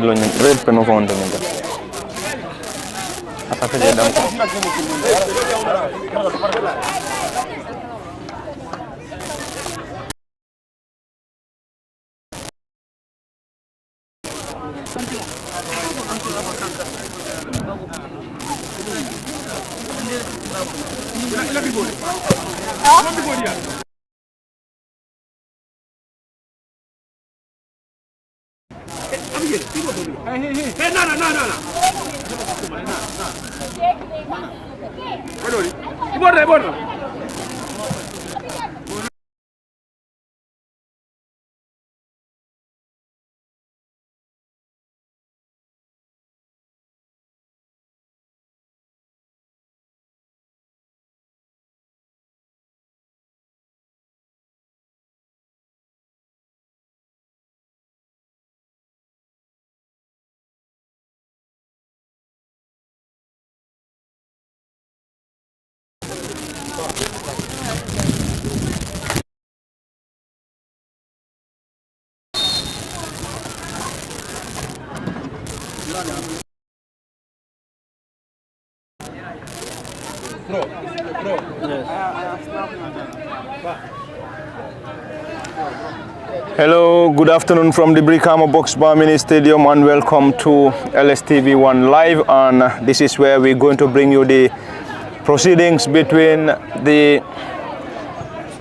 red pen of on them. Hello, good afternoon from the Brikama Box Bar Mini Stadium and welcome to LSTV1 Live, and this is where we're going to bring you the proceedings between the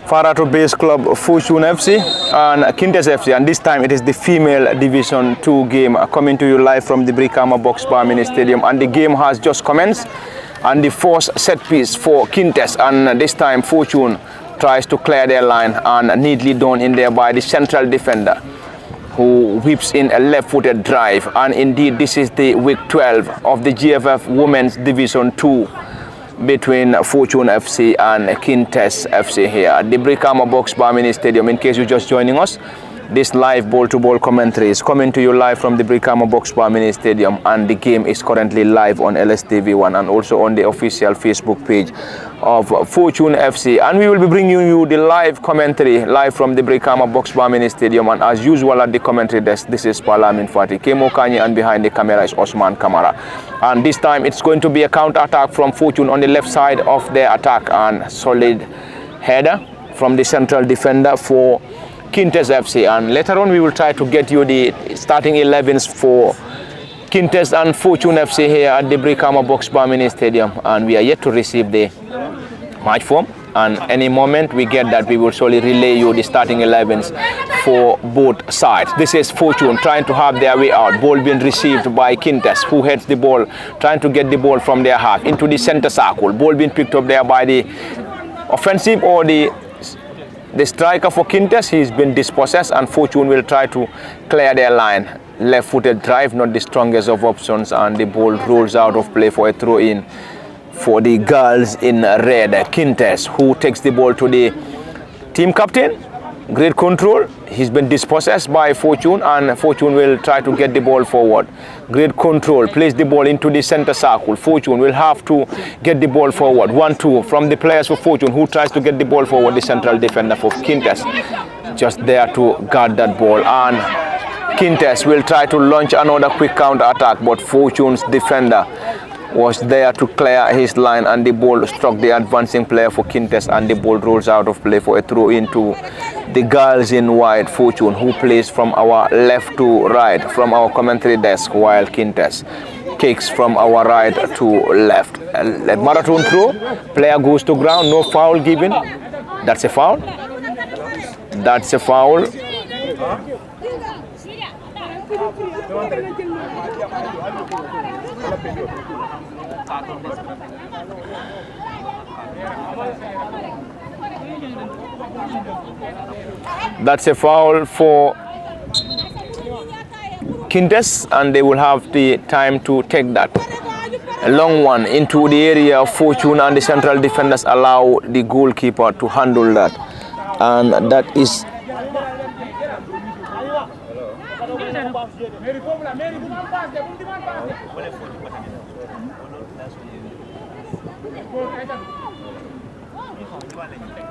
Farato Base Club Fortune FC and Kinteh FC, and this time it is the female Division 2 game coming to you live from the Brikama Box Bar Mini Stadium, and the game has just commenced and the first set piece for Kinteh, and this time Fortune tries to clear their line and neatly done in there by the central defender who whips in a left-footed drive, and indeed this is the week 12 of the GFF Women's Division 2 between Fortune FC and Kinteh FC here at the Brikama Box Bar Mini Stadium. In case you're just joining us, this live ball-to-ball commentary is coming to you live from the Brikama Box Bar Mini Stadium, and the game is currently live on LSTV1 and also on the official Facebook page of Fortune FC. And we will be bringing you the live commentary live from the Brikama Box Bar Mini Stadium, and as usual at the commentary desk, this is Palamin Fati Kemo Kanye, and behind the camera is Osman Kamara. And this time it's going to be a counter-attack from Fortune on the left side of their attack, and solid header from the central defender for Kinteh FC, and later on we will try to get you the starting 11s for Kinteh and Fortune FC here at the Brikama Box Bar Mini Stadium, and we are yet to receive the match form, and any moment we get that we will surely relay you the starting 11s for both sides. This is Fortune trying to have their way out, ball being received by Kinteh, who heads the ball, trying to get the ball from their half into the center circle, ball being picked up there by the offensive or the striker for Kinteh. He's been dispossessed, and Fortune will try to clear their line. Left-footed drive, not the strongest of options, and the ball rolls out of play for a throw-in for the girls in red, Kinteh, who takes the ball to the team captain. Great control. He's been dispossessed by Fortune, and Fortune will try to get the ball forward. Great control. Plays the ball into the center circle. Fortune will have to get the ball forward. 1-2 from the players for Fortune, who tries to get the ball forward. The central defender for Kinteh just there to guard that ball, and Kinteh will try to launch another quick counter attack, but Fortune's defender was there to clear his line, and the ball struck the advancing player for Kinteh, and the ball rolls out of play for a throw into the girls in white, Fortune, who plays from our left to right from our commentary desk, while Kinteh kicks from our right to left. A marathon throw, player goes to ground, no foul given. That's a foul. That's a foul. That's a foul for Kinteh, and they will have the time to take that. A long one into the area of Fortune, and the central defenders allow the goalkeeper to handle that. And that is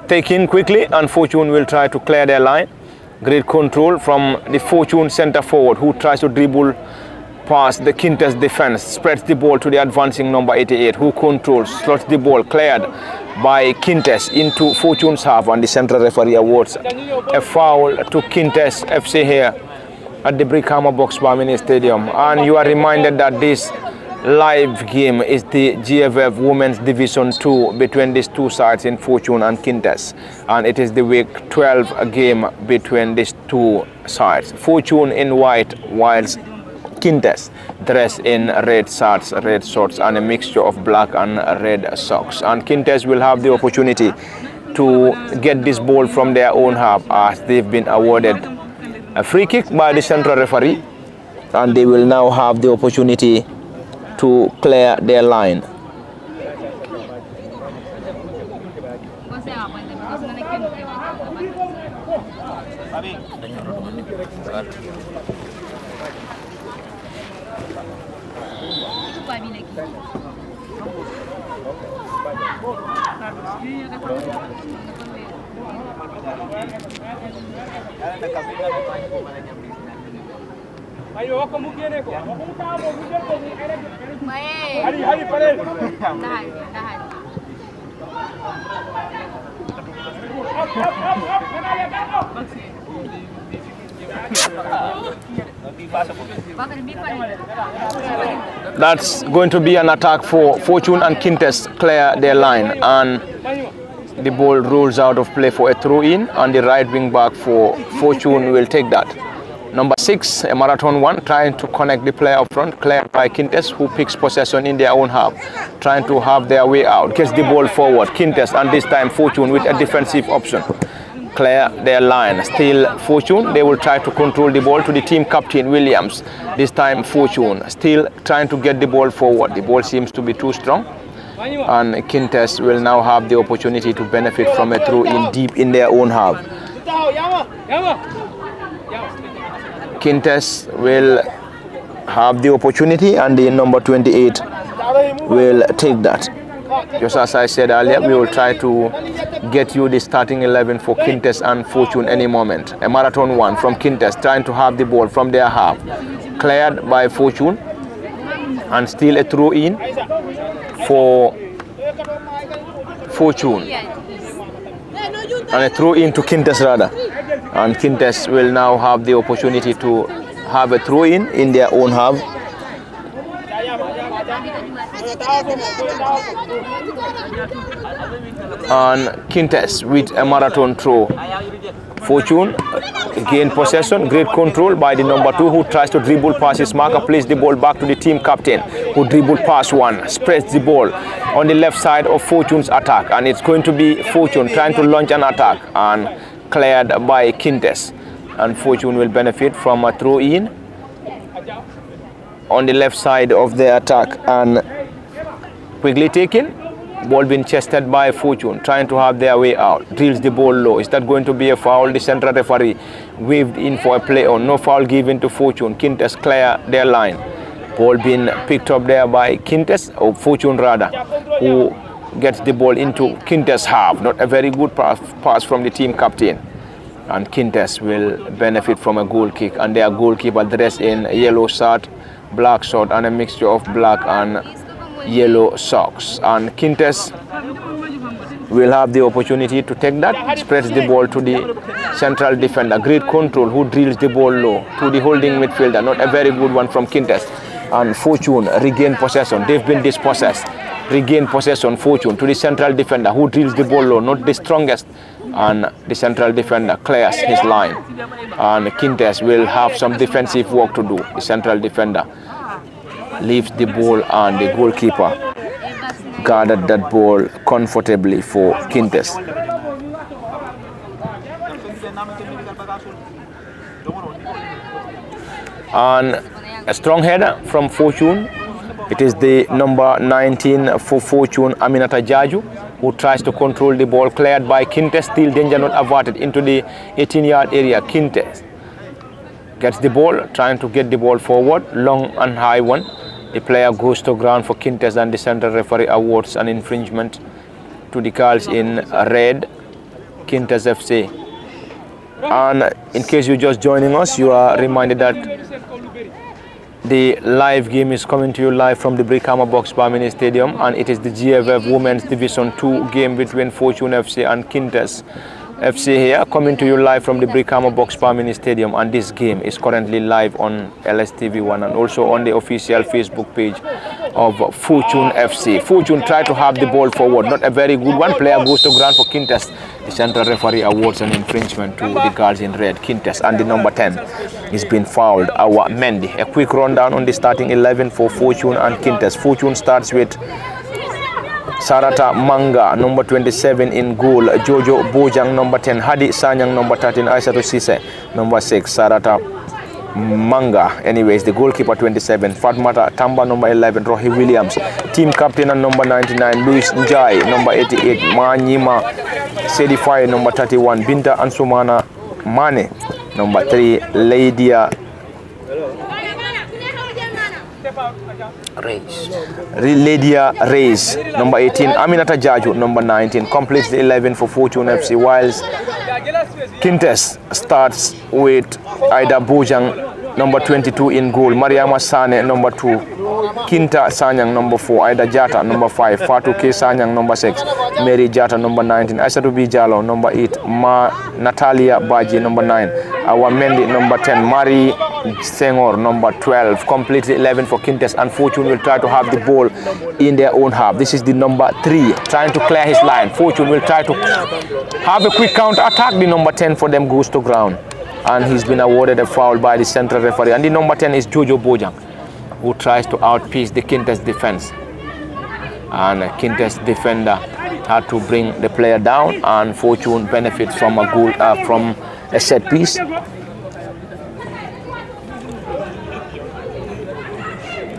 taken quickly, and Fortune will try to clear their line. Great control from the Fortune center forward, who tries to dribble past the Kinteh defense, spreads the ball to the advancing number 88, who controls, slots the ball, cleared by Kinteh into Fortune's half, and the central referee awards a foul to Kinteh FC here at the Brikama Box Bar Mini Stadium. And you are reminded that this live game is the GFF Women's Division 2 between these two sides in Fortune and Kinteh, and it is the week 12 game between these two sides. Fortune in white, whilst Kinteh dressed in red shirts, and a mixture of black and red socks. And Kinteh will have the opportunity to get this ball from their own half, as they've been awarded a free kick by the central referee, and they will now have the opportunity to clear their line. That's going to be an attack for Fortune, and Kinteh clear their line, and the ball rolls out of play for a throw-in, and the right wing back for Fortune will take that. Number 6, a marathon one, trying to connect the player up front, cleared by Kinteh, who picks possession in their own half, trying to have their way out, gets the ball forward. Kinteh, and this time Fortune with a defensive option, clear their line. Still Fortune, they will try to control the ball to the team captain Williams. This time Fortune still trying to get the ball forward. The ball seems to be too strong, and Kinteh will now have the opportunity to benefit from a throw-in deep in their own half. Kinteh will have the opportunity, and the number 28 will take that. Just as I said earlier, we will try to get you the starting 11 for Kinteh and Fortune any moment. A marathon one from Kinteh, trying to have the ball from their half, cleared by Fortune, and still a throw-in for Fortune, and a throw-in to Kinteh rather. And Kinteh will now have the opportunity to have a throw-in in their own half. And Kinteh with a marathon throw. Fortune gain possession, great control by the number 2, who tries to dribble past his marker, plays the ball back to the team captain, who dribbled past one, spreads the ball on the left side of Fortune's attack, and it's going to be Fortune trying to launch an attack, and cleared by Kinteh. And Fortune will benefit from a throw-in on the left side of the attack, and quickly taken. Ball being chested by Fortune, trying to have their way out. Drills the ball low. Is that going to be a foul? The central referee waved in for a play on. No foul given to Fortune. Kinteh clear their line. Ball being picked up there by Kinteh, or Fortune rather, who gets the ball into Kinteh's half. Not a very good pass from the team captain. And Kinteh will benefit from a goal kick, and their goalkeeper dressed in yellow shirt, black short, and a mixture of black and yellow socks. And Kinteh will have the opportunity to take that, spreads the ball to the central defender, great control, who drills the ball low to the holding midfielder. Not a very good one from Kinteh. And Fortune regain possession. They've been dispossessed. Regain possession, Fortune to the central defender, who drills the ball low, not the strongest, and the central defender clears his line. And Kinteh will have some defensive work to do. The central defender leaves the ball, and the goalkeeper guarded that ball comfortably for Kinteh. And a strong header from Fortune. It is the number 19 for Fortune, Aminata Jaju, who tries to control the ball, cleared by Kinteh. Still danger not averted into the 18-yard area. Kinteh gets the ball, trying to get the ball forward, long and high one. The player goes to ground for Kinteh, and the central referee awards an infringement to the girls in red, Kinteh FC. And in case you're just joining us, you are reminded that The live game is coming to you live from the Brikama Box Bar Mini Stadium, and it is the GFF Women's Division 2 game between Fortune FC and Kinteh FC here, coming to you live from the Brikama Box Bar Mini Stadium. And this game is currently live on LSTV1 and also on the official Facebook page of Fortune FC. Fortune try to have the ball forward, not a very good one. Player goes to ground for Kinteh. The central referee awards an infringement to the girls in red, Kinteh, and the number 10 is being fouled, our Mendy. A quick rundown on the starting 11 for Fortune and Kinteh. Fortune starts with Sarata Manga, number 27 in goal, Jojo Bojang, number 10, Hadi Sanyang, number 13, Aissatou Sise, number 6, Sarata Manga, anyways, the goalkeeper 27, Fatmata Tamba, number 11, Rohi Williams, team captain and number 99, Luis Njai, number 88, Manyima Sedify, number 31, Binta Ansumana Mane, number 3, Lydia Reyes, number 18, Aminata Jaju, number 19, completes the 11 for Fortune FC, whilst Kinteh starts with Aida Bojang, number 22 in goal, Mariama Sane, number 2, Kinta Sanyang, number 4, Aida Jata, number 5, Fatou K Sanyang, number 6, Mary Jata, number 19, Aissatou B Jallow, number 8, Natalia Baji, number 9, our Mendy, number 10, Mari Senghor, number 12, completes the 11 for Kinteh, and Fortune will try to have the ball in their own half. This is the number 3 trying to clear his line. Fortune will try to have a quick counter attack. The number 10 for them goes to ground, and he's been awarded a foul by the central referee. And the number 10 is Jojo Bojang, who tries to outpiece the Kinteh defense, and Kinteh defender had to bring the player down, and Fortune benefits from a goal from a set piece.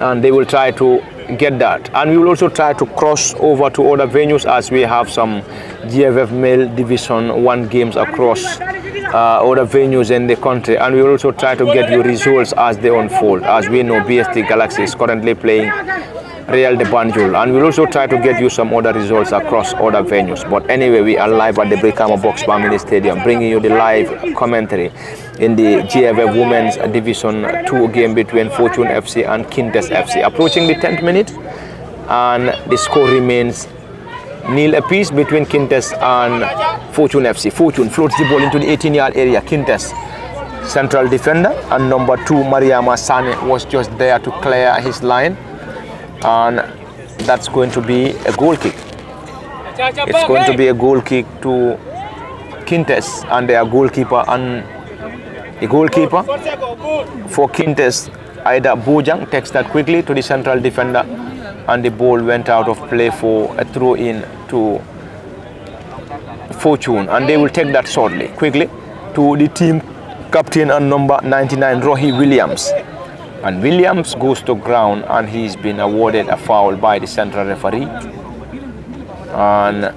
And they will try to get that, and we will also try to cross over to other venues as we have some GFF male division 1 games across other venues in the country, and we will also try to get you results as they unfold. As we know, BST Galaxy is currently playing Real de Banjul, and we'll also try to get you some other results across other venues. But anyway, we are live at the Brikama Box Bar Mini Stadium, bringing you the live commentary in the GFF Women's Division 2 game between Fortune FC and Kinteh FC. Approaching the 10th minute, and the score remains nil apiece between Kinteh and Fortune FC. Fortune floats the ball into the 18-yard area. Kinteh, central defender, and number 2, Mariama Sane, was just there to clear his line, and that's going to be a goal kick. It's going to be a goal kick to Kinteh and their goalkeeper, and the goalkeeper for Kinteh, Aida Bojang, takes that quickly to the central defender, and the ball went out of play for a throw-in to Fortune, and they will take that shortly, quickly, to the team captain and number 99, Rohi Williams. And Williams goes to ground, and he's been awarded a foul by the central referee. And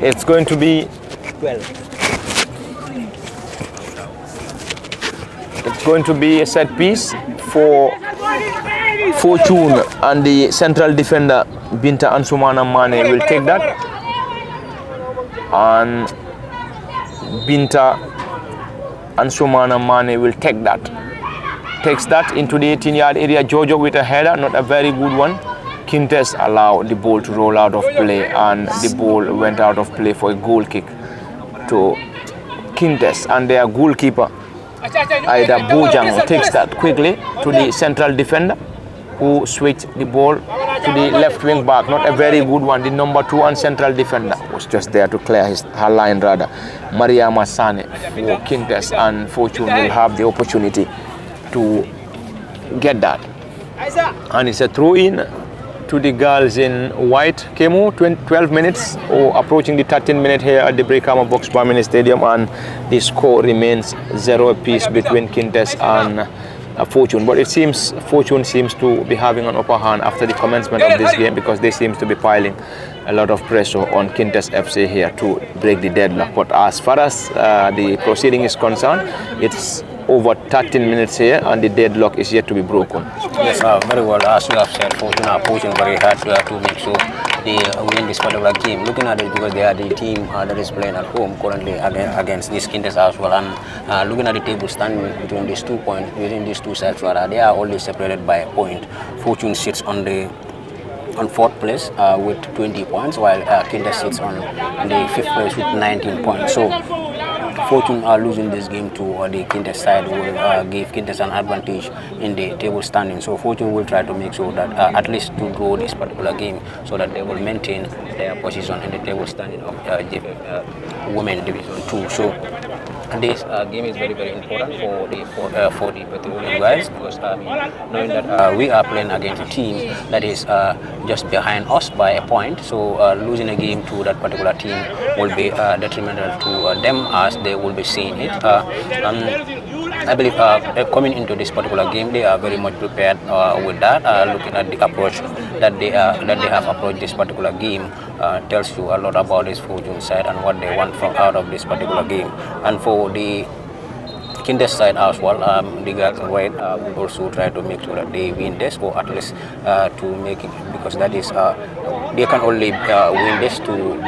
it's going to be 12. It's going to be a set piece for Fortune, and the central defender Binta Ansumana Mane will take that. And Binta Ansumana Mane will take that. Takes that into the 18-yard area. Jojo with a header, not a very good one. Kinteh allowed the ball to roll out of play, and the ball went out of play for a goal kick to Kinteh, and their goalkeeper Aida Bojang takes that quickly to the central defender, who switched the ball to the left wing back, not a very good one. The number 2 and central defender was just there to clear her line rather. Mariama Sane for Kinteh, and Fortune will have the opportunity to get that. And it's a throw-in to the girls in white. Kemo, 12 minutes or approaching the 13th minute here at the Brikama Box Bar Mini Stadium, and the score remains 0 apiece between Kinteh and Fortune. But it seems Fortune seems to be having an upper hand after the commencement of this game, because they seem to be piling a lot of pressure on Kinteh FC here to break the deadlock. But as far as the proceeding is concerned, it's over 13 minutes here, and the deadlock is yet to be broken. Yes, very well. As you have said, Fortune are pushing very hard to make sure they win this particular game. Looking at it, because they are the team that is playing at home currently against these Kinteh as well, and looking at the table standing between these 2 points, within these two sides, they are only separated by a point. Fortune sits on 4th place with 20 points, while Kinteh sits on the 5th place with 19 points. So Fortune are losing this game to the Kinteh side will give Kinteh an advantage in the table standing. So Fortune will try to make sure that at least to draw this particular game, so that they will maintain their position in the table standing of GFF Women Division 2. So this game is very, very important for the Petroleum guys, because knowing that we are playing against a team that is just behind us by a point, so losing a game to that particular team will be detrimental to them, as they will be seeing it. I believe coming into this particular game, they are very much prepared with that. Looking at the approach that they have approached this particular game tells you a lot about this Fortune side and what they want from out of this particular game. And for the Kinteh side as well, the girls in red will also try to make sure that they win this, or at least to make it, because that is they can only win this to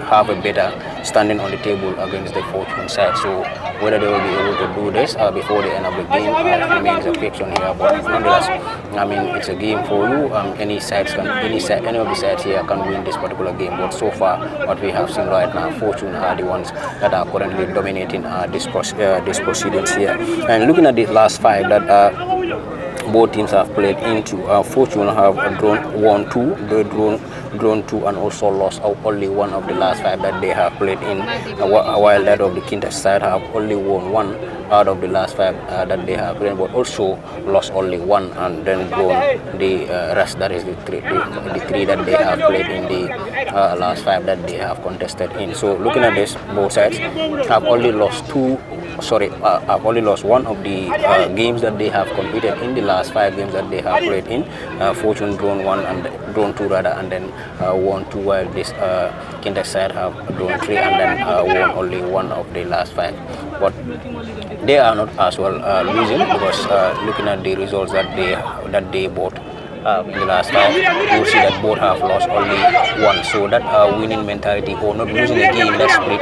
have a better standing on the table against the Fortune side. So whether they will be able to do this before the end of the game remains a question here. But nonetheless, I mean, it's a game for you. Any of the sides here can win this particular game. But so far, what we have seen right now, Fortune are the ones that are currently dominating this proceedings here. And looking at the last 5 that both teams have played into, Fortune have drawn 1-2, they drawn 2 and also lost only one of the last 5 that they have played in, while that of the Kinteh side have only won 1 out of the last 5 that they have played, but also lost only 1 and then drawn the rest, that is the 3 that they have played in the last 5 that they have contested in. So looking at this, both sides have only lost I've only lost 1 of the games that they have competed in the last 5 games that they have played in. Fortune drawn 1 and drawn 2 rather, and then won 2, while this Kinteh side have drawn 3 and then won only 1 of the last 5. But they are not as well losing, because looking at the results that they both in the last 5, you will see that both have lost only 1. So that winning mentality, or not losing a game, that split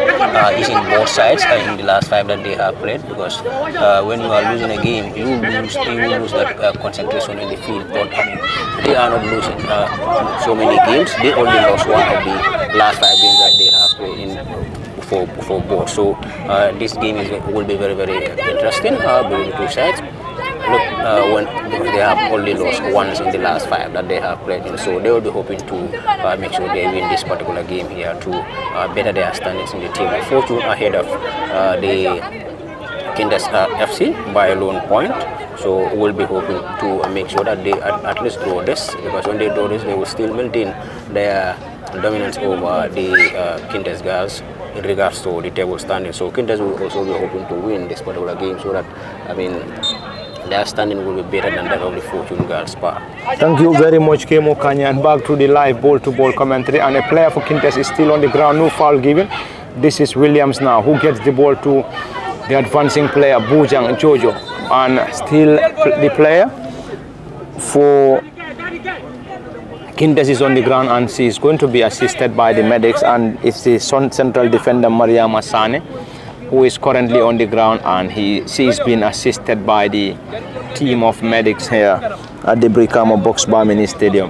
is in both sides in the last 5 that they have played, because when you are losing a game, you lose that concentration in the field. But they are not losing so many games. They only lost 1 of the last 5 games that they have played in for both. So this game will be very, very interesting between the two sides. Look, because they have only lost once in the last 5 that they have played in, so they will be hoping to make sure they win this particular game here to better their standings in the table. Fortune ahead of the Kinteh FC by a lone point, so we'll be hoping to make sure that they at least draw this, because when they draw this, they will still maintain their dominance over the Kinteh girls in regards to the table standing. So Kinteh will also be hoping to win this particular game, so that, I mean, their standing will be better than that of the Fortune girls. Thank you very much, Kemo Kanya. And back to the live ball-to-ball commentary. And a player for Kinteh is still on the ground, no foul given. This is Williams now, who gets the ball to the advancing player, Bujang Jojo. And still the player for Kinteh is on the ground, and she is going to be assisted by the medics. And it's the central defender, Mariama Sane, who is currently on the ground, and she's been assisted by the team of medics here at the Brikama Box Bar Mini Stadium.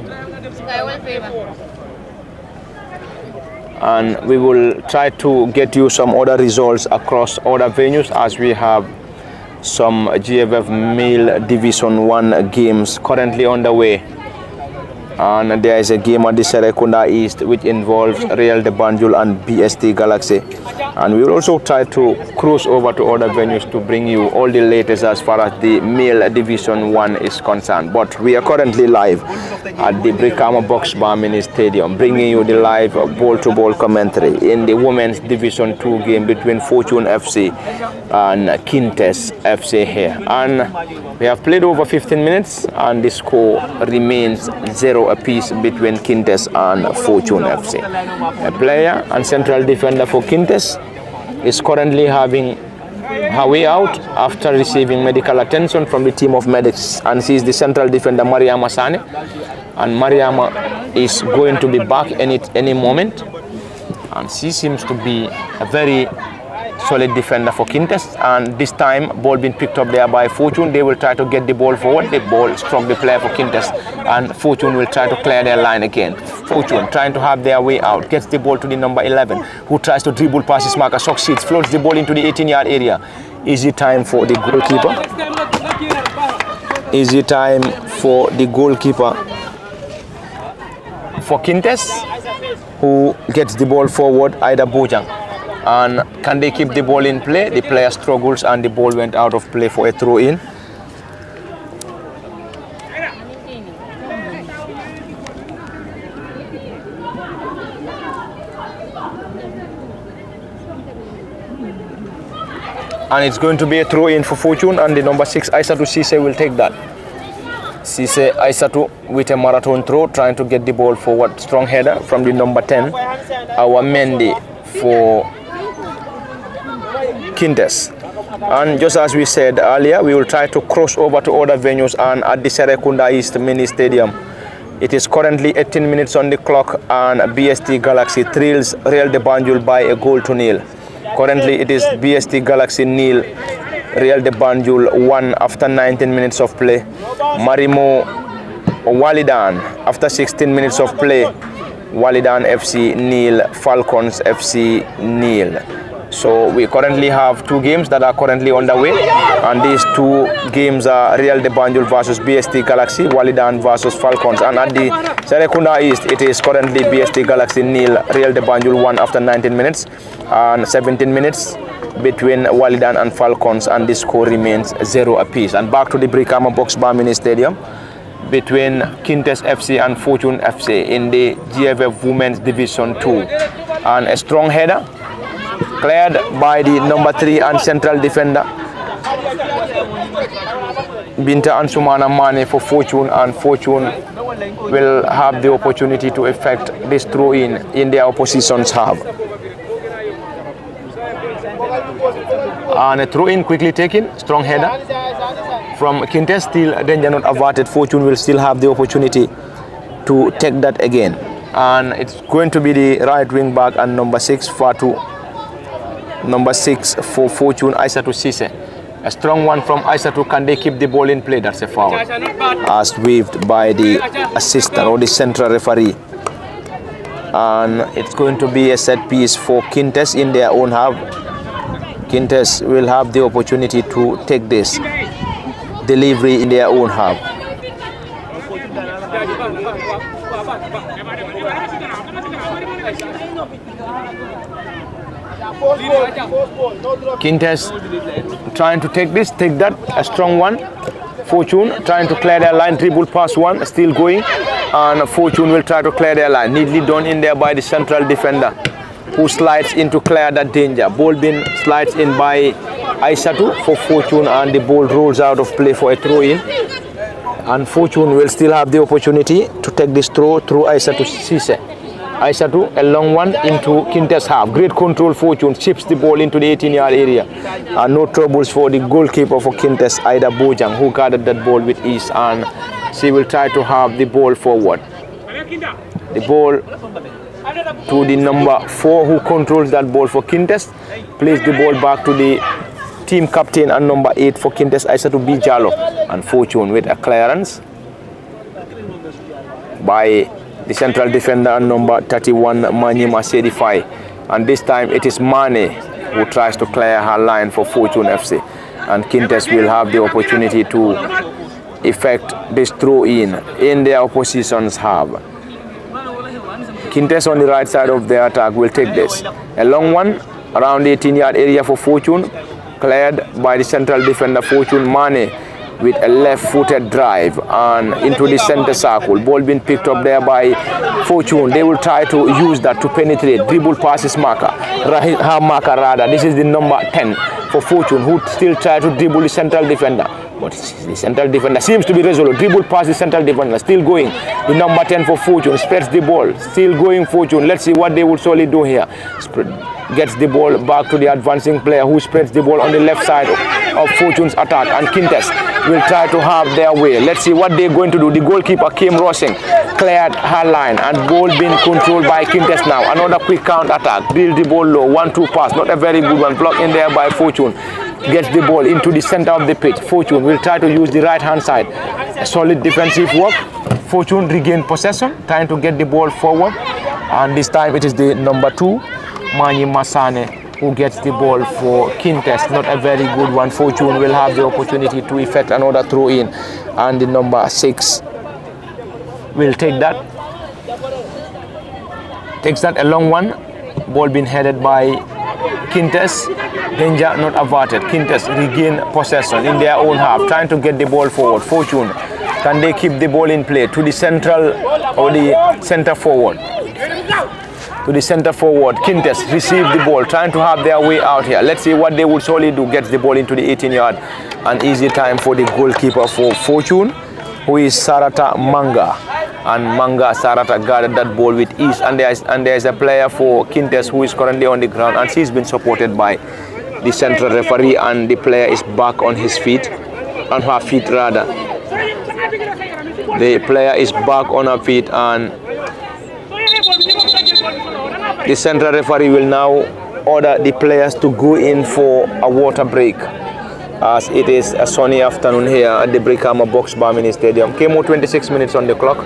And we will try to get you some other results across other venues, as we have some GFF Male Division 1 games currently underway. And there is a game at the Serekunda East which involves Real de Banjul and BST Galaxy. And we will also try to cruise over to other venues to bring you all the latest as far as the Male Division 1 is concerned. But we are currently live at the Brikama Box Bar Mini Stadium, bringing you the live ball-to-ball commentary in the Women's Division 2 game between Fortune FC and Kinteh FC here. And we have played over 15 minutes, and the score remains 0 apiece between Kinteh and Fortune FC. A player and central defender for Kinteh is currently having her way out after receiving medical attention from the team of medics, and she is the central defender Mariama Sane, and Mariama is going to be back any moment, and she seems to be a very solid defender for Kinteh. And this time ball being picked up there by Fortune. They will try to get the ball forward. The ball struck the player for Kinteh, and Fortune will try to clear their line again. Fortune trying to have their way out, gets the ball to the number 11, who tries to dribble past his marker, succeeds, floats the ball into the 18-yard area. Easy time for the goalkeeper. Easy time for the goalkeeper for Kinteh, who gets the ball forward, Ida Bojang. And can they keep the ball in play? The player struggles and the ball went out of play for a throw in. And it's going to be a throw in for Fortune, and the number 6 Aisatu Sise will take that. Sise Aisatu with a marathon throw, trying to get the ball forward. Strong header from the number 10, our Mendy for Kinteh. And just as we said earlier, we will try to cross over to other venues, and at the Serekunda East Mini Stadium. It is currently 18 minutes on the clock, and BST Galaxy thrills Real de Banjul by a goal to nil. Currently it is BST Galaxy nil, Real de Banjul 1 after 19 minutes of play. Marimo Walidan after 16 minutes of play. Walidan FC nil, Falcons FC nil. So we currently have 2 games that are currently underway, and these 2 games are Real de Banjul versus BST Galaxy, Walidan versus Falcons. And at the Serekunda East, it is currently BST Galaxy nil, Real de Banjul 1 after 19 minutes, and 17 minutes between Walidan and Falcons, and the score remains 0 apiece. And back to the Brikama Box Bar Mini Stadium between Kinteh FC and Fortune FC in the GFF Women's Division 2. And a strong header cleared by the number 3 and central defender Binta Ansumana Mane for Fortune, and Fortune will have the opportunity to effect this throw in their opposition's half. And a throw in quickly taken, strong header from Kinteh, still danger not averted. Fortune will still have the opportunity to take that again, and it's going to be the right wing back and number 6 Fatu. Number 6 for Fortune, Aisatu Sise. A strong one from Aisatu. Can they keep the ball in play? That's a foul, as waved by the assistant or the central referee. And it's going to be a set piece for Kinteh in their own half. Kinteh will have the opportunity to take this delivery in their own half. Kinteh trying to take that, a strong one. Fortune trying to clear their line, dribble past one, still going, and Fortune will try to clear their line. Neatly done in there by the central defender, who slides in to clear that danger. Ball bin slides in by Aisatu for Fortune, and the ball rolls out of play for a throw in. And Fortune will still have the opportunity to take this throw through Aisatu Sise. Aisatu, a long one into Kinteh's half. Great control. Fortune chips the ball into the 18-yard area. And no troubles for the goalkeeper for Kinteh, Ida Bojang, who guarded that ball with ease, and she will try to have the ball forward. The ball to the number 4, who controls that ball for Kinteh. Plays the ball back to the team captain and number 8 for Kinteh, Aisatu Bijalo. And Fortune with a clearance by the central defender and number 31, Manyima Sedifai. And this time it is Mane who tries to clear her line for Fortune FC. And Kinteh will have the opportunity to effect this throw in their opposition's half. Kinteh on the right side of the attack will take this. A long one around the 18-yard area for Fortune, cleared by the central defender Fortune. Mane with a left-footed drive and into the center circle. Ball being picked up there by Fortune. They will try to use that to penetrate, dribble past his marker. Her marker rather. This is the number 10 for Fortune, who still try to dribble the central defender. But the central defender seems to be resolute. Dribble past the central defender, still going. The number 10 for Fortune spreads the ball, still going Fortune. Let's see what they will solely do here. Gets the ball back to the advancing player who spreads the ball on the left side of Fortune's attack, and Kinteh will try to have their way. Let's see what they're going to do. The goalkeeper came rushing, cleared her line, and ball being controlled by Kinteh now. Another quick counter attack, drill the ball low, 1-2 pass, not a very good one, blocked in there by Fortune. Gets the ball into the center of the pitch. Fortune will try to use the right hand side. A solid defensive work. Fortune regain possession, trying to get the ball forward, and this time it is the number 2, Mani Masane, who gets the ball for Kinteh. Not a very good one. Fortune will have the opportunity to effect another throw in, and the number 6 will take that. Takes that a long one. Ball being headed by Kinteh. Danger not averted. Kinteh regain possession in their own half, trying to get the ball forward. Fortune, can they keep the ball in play to the central or the center forward? To the center forward. Kinteh receive the ball, trying to have their way out here. Let's see what they would solely do. Gets the ball into the 18-yard. An easy time for the goalkeeper for Fortune, who is Sarata Manga. And Manga Sarata guarded that ball with ease. And there is a player for Kinteh who is currently on the ground, and she's been supported by the central referee, and the player is back on his feet, on her feet rather. The player is back on her feet, and the central referee will now order the players to go in for a water break, as it is a sunny afternoon here at the Brikama Box Bar Mini Stadium. KMO 26 minutes on the clock,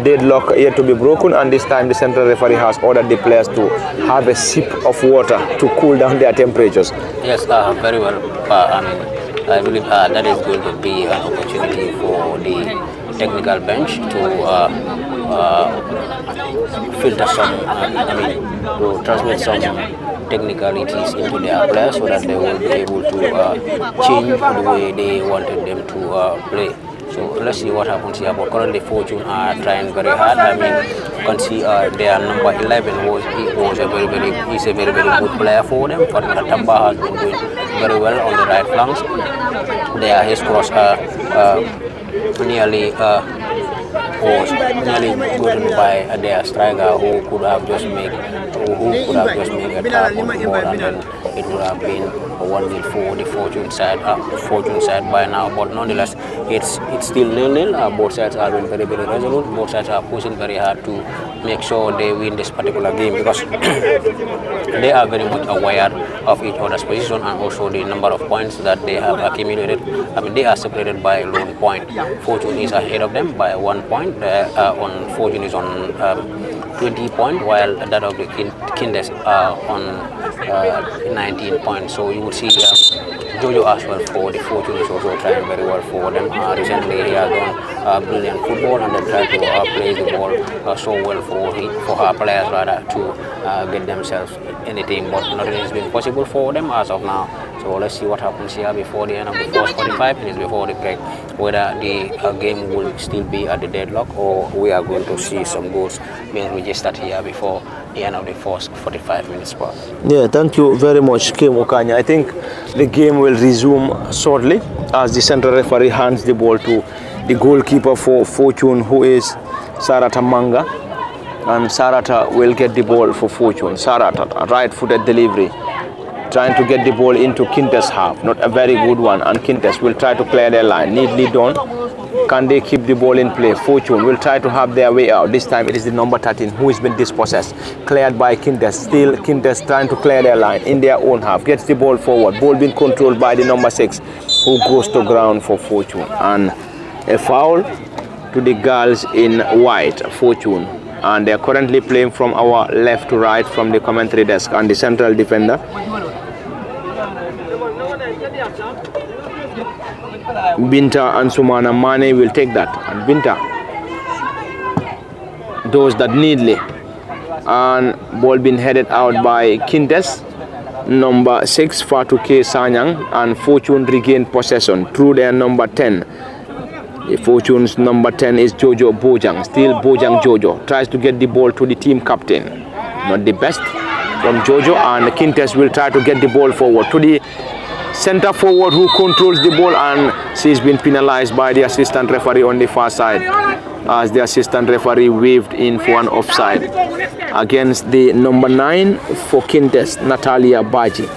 deadlock yet to be broken, and this time the central referee has ordered the players to have a sip of water to cool down their temperatures. Yes, very well. I believe that is going to be an opportunity for the technical bench to filter some, to transmit some technicalities into their players so that they will be able to change the way they wanted them to play. So let's see what happens here. But currently Fortune are trying very hard. You can see their number 11 was a very good player for them. But Tamba has been doing very well on the right flanks. There his cross nearly gotten by their striker, who could have just made a tap on the ball, and then it would have been a 1-0 for the Fortune side by now. But nonetheless, it's still 0-0. Both sides are doing very resolute. Both sides are pushing very hard to make sure they win this particular game, because they are very much aware of each other's position and also the number of points that they have accumulated. They are separated by a lone point. Fortune is ahead of them by 1 point. Fortune is on 20 points, while that of the Kinteh are on 19 points. So you will see Jojo as well for the Fortune is also trying very well for them. Recently he has done brilliant football, and they try to play the ball so well for her players rather to get themselves anything, but nothing has been possible for them as of now. So let's see what happens here before the end of the first 45 minutes before the break, whether the game will still be at the deadlock or we are going to see some goals being registered here before the end of the first 45 minutes. Yeah, thank you very much, Kim Okanya. I think the game will resume shortly as the central referee hands the ball to the goalkeeper for Fortune, who is Sarata Manga, and Sarata will get the ball for Fortune. Sarata, a right-footed delivery, trying to get the ball into Kinteh's half. Not a very good one, and Kinteh will try to clear their line. Neatly done. Can they keep the ball in play? Fortune will try to have their way out. This time it is the number 13 who has been dispossessed. Cleared by Kinteh. Still Kinteh trying to clear their line in their own half. Gets the ball forward. Ball being controlled by the number 6, who goes to ground for Fortune. And a foul to the girls in white, Fortune. And they are currently playing from our left to right from the commentary desk, and the central defender Binta and Sumana Mane will take that, and Binta does that neatly, and ball being headed out by Kinteh, number 6 Fatu K Sanyang, and Fortune regain possession through their number 10. The Fortune's number 10 is Jojo Bojang. Still Bojang Jojo tries to get the ball to the team captain. Not the best from Jojo, and Kinteh will try to get the ball forward to the center forward who controls the ball, and she's been penalized by the assistant referee on the far side, as the assistant referee waved in for an offside against the number 9 for Kinteh, Natalia Baji.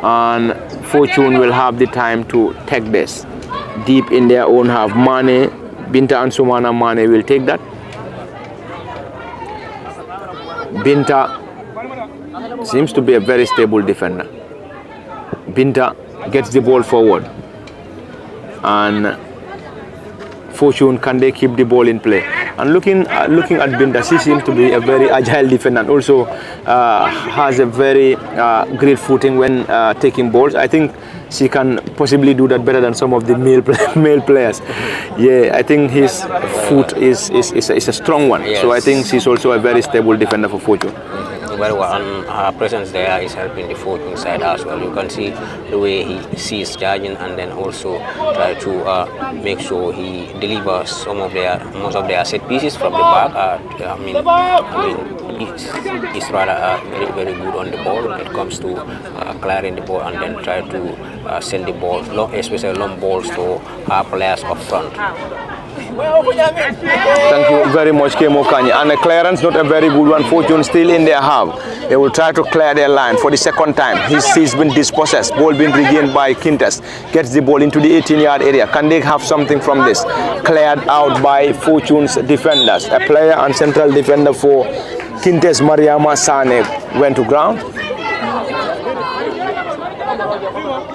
And Fortune will have the time to take this deep in their own half. Mane, Binta and Sumana Mane will take that. Binta seems to be a very stable defender. Binta gets the ball forward, and Fortune, can they keep the ball in play? And looking at Binta, she seems to be a very agile defender, and also has a very great footing when taking balls. I think she can possibly do that better than some of the male players. Yeah, I think his foot is a strong one. Yes. So I think she's also a very stable defender for Fortune. Very well, and her presence there is helping the Fortune side as well. You can see the way he sees charging, and then also try to make sure he delivers most of their set pieces from the back. I mean, he's rather very good on the ball when it comes to clearing the ball, and then try to send the ball, especially long balls to our players up front. Thank you very much, Kemo Kanye. And the clearance, not a very good one. Fortune still in their half. They will try to clear their line for the second time. He's been dispossessed. Ball being regained by Kinteh. Gets the ball into the 18-yard area. Can they have something from this? Cleared out by Fortune's defenders. A player and central defender for Kinteh, Mariama Sane, went to ground.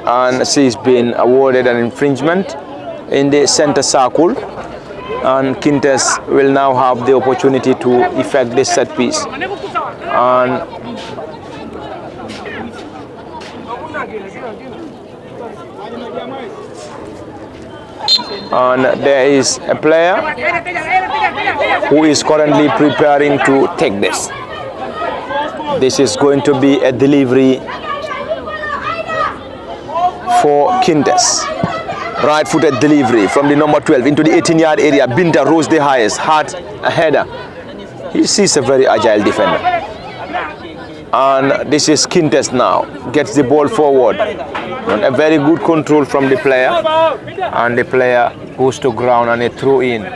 And she's been awarded an infringement in the center circle. And Kinteh will now have the opportunity to effect this set piece. And there is a player who is currently preparing to take this. This is going to be a delivery for Kinteh. Right-footed delivery from the number 12 into the 18-yard area. Binta rose the highest, had a header. She's a very agile defender. And this is Kinteh now. Gets the ball forward. And a very good control from the player. And the player goes to ground and a throw in.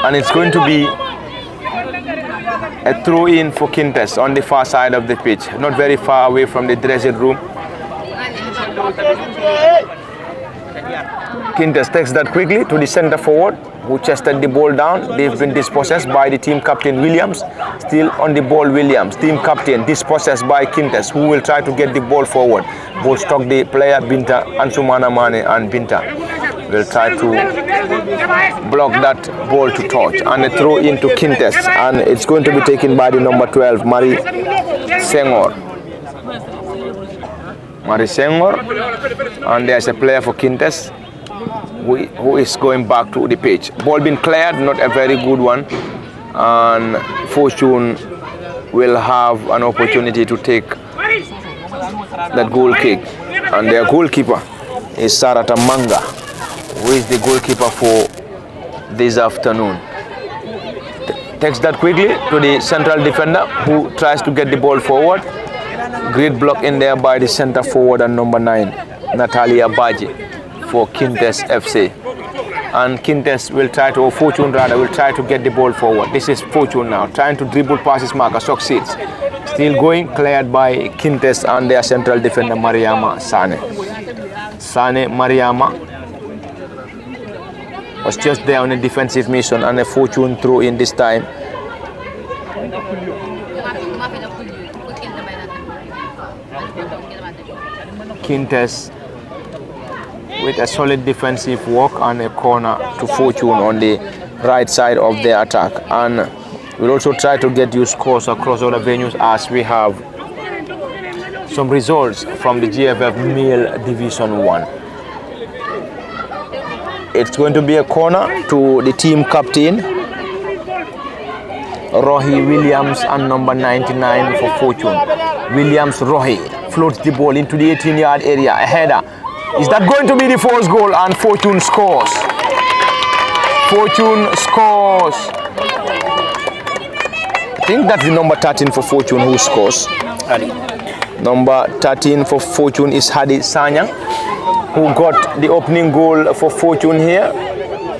And it's going to be a throw in for Kinteh on the far side of the pitch, not very far away from the dressing room. Kinteh takes that quickly to the center forward, who chested the ball down. They've been dispossessed by the team captain Williams. Still on the ball, Williams, team captain, dispossessed by Kinteh, who will try to get the ball forward. Ball struck the player Binta Ansumana Mane, and Binta will try to block that ball to touch, and a throw into Kinteh, and it's going to be taken by the number 12, Mari Senghor. And there's a player for Kinteh who is going back to the pitch. Ball being cleared, not a very good one, and Fortune will have an opportunity to take that goal kick, and their goalkeeper is Sarata Manga, who is the goalkeeper for this afternoon. Takes that quickly to the central defender, who tries to get the ball forward. Great block in there by the center forward and number 9, Natalia Baji, for Kinteh FC. And Kinteh will try to, or Fortune rather, will try to get the ball forward. This is Fortune now, trying to dribble past his marker, succeeds. Still going, cleared by Kinteh and their central defender, Mariama Sane. Sane Mariama was just there on a defensive mission, and a Fortune throw in this time. Kinteh with a solid defensive work and a corner to Fortune on the right side of the attack. And we'll also try to get you scores across other venues as we have some results from the GFF Male Division 1. It's going to be a corner to the team captain, Rohi Williams, and number 99 for Fortune. Williams Rohi floats the ball into the 18-yard area, a header. Is that going to be the first goal? And Fortune scores. Fortune scores. think that's the number 13 for Fortune who scores. Hadi. Number 13 for Fortune is Hadi Sanyang, who got the opening goal for Fortune here.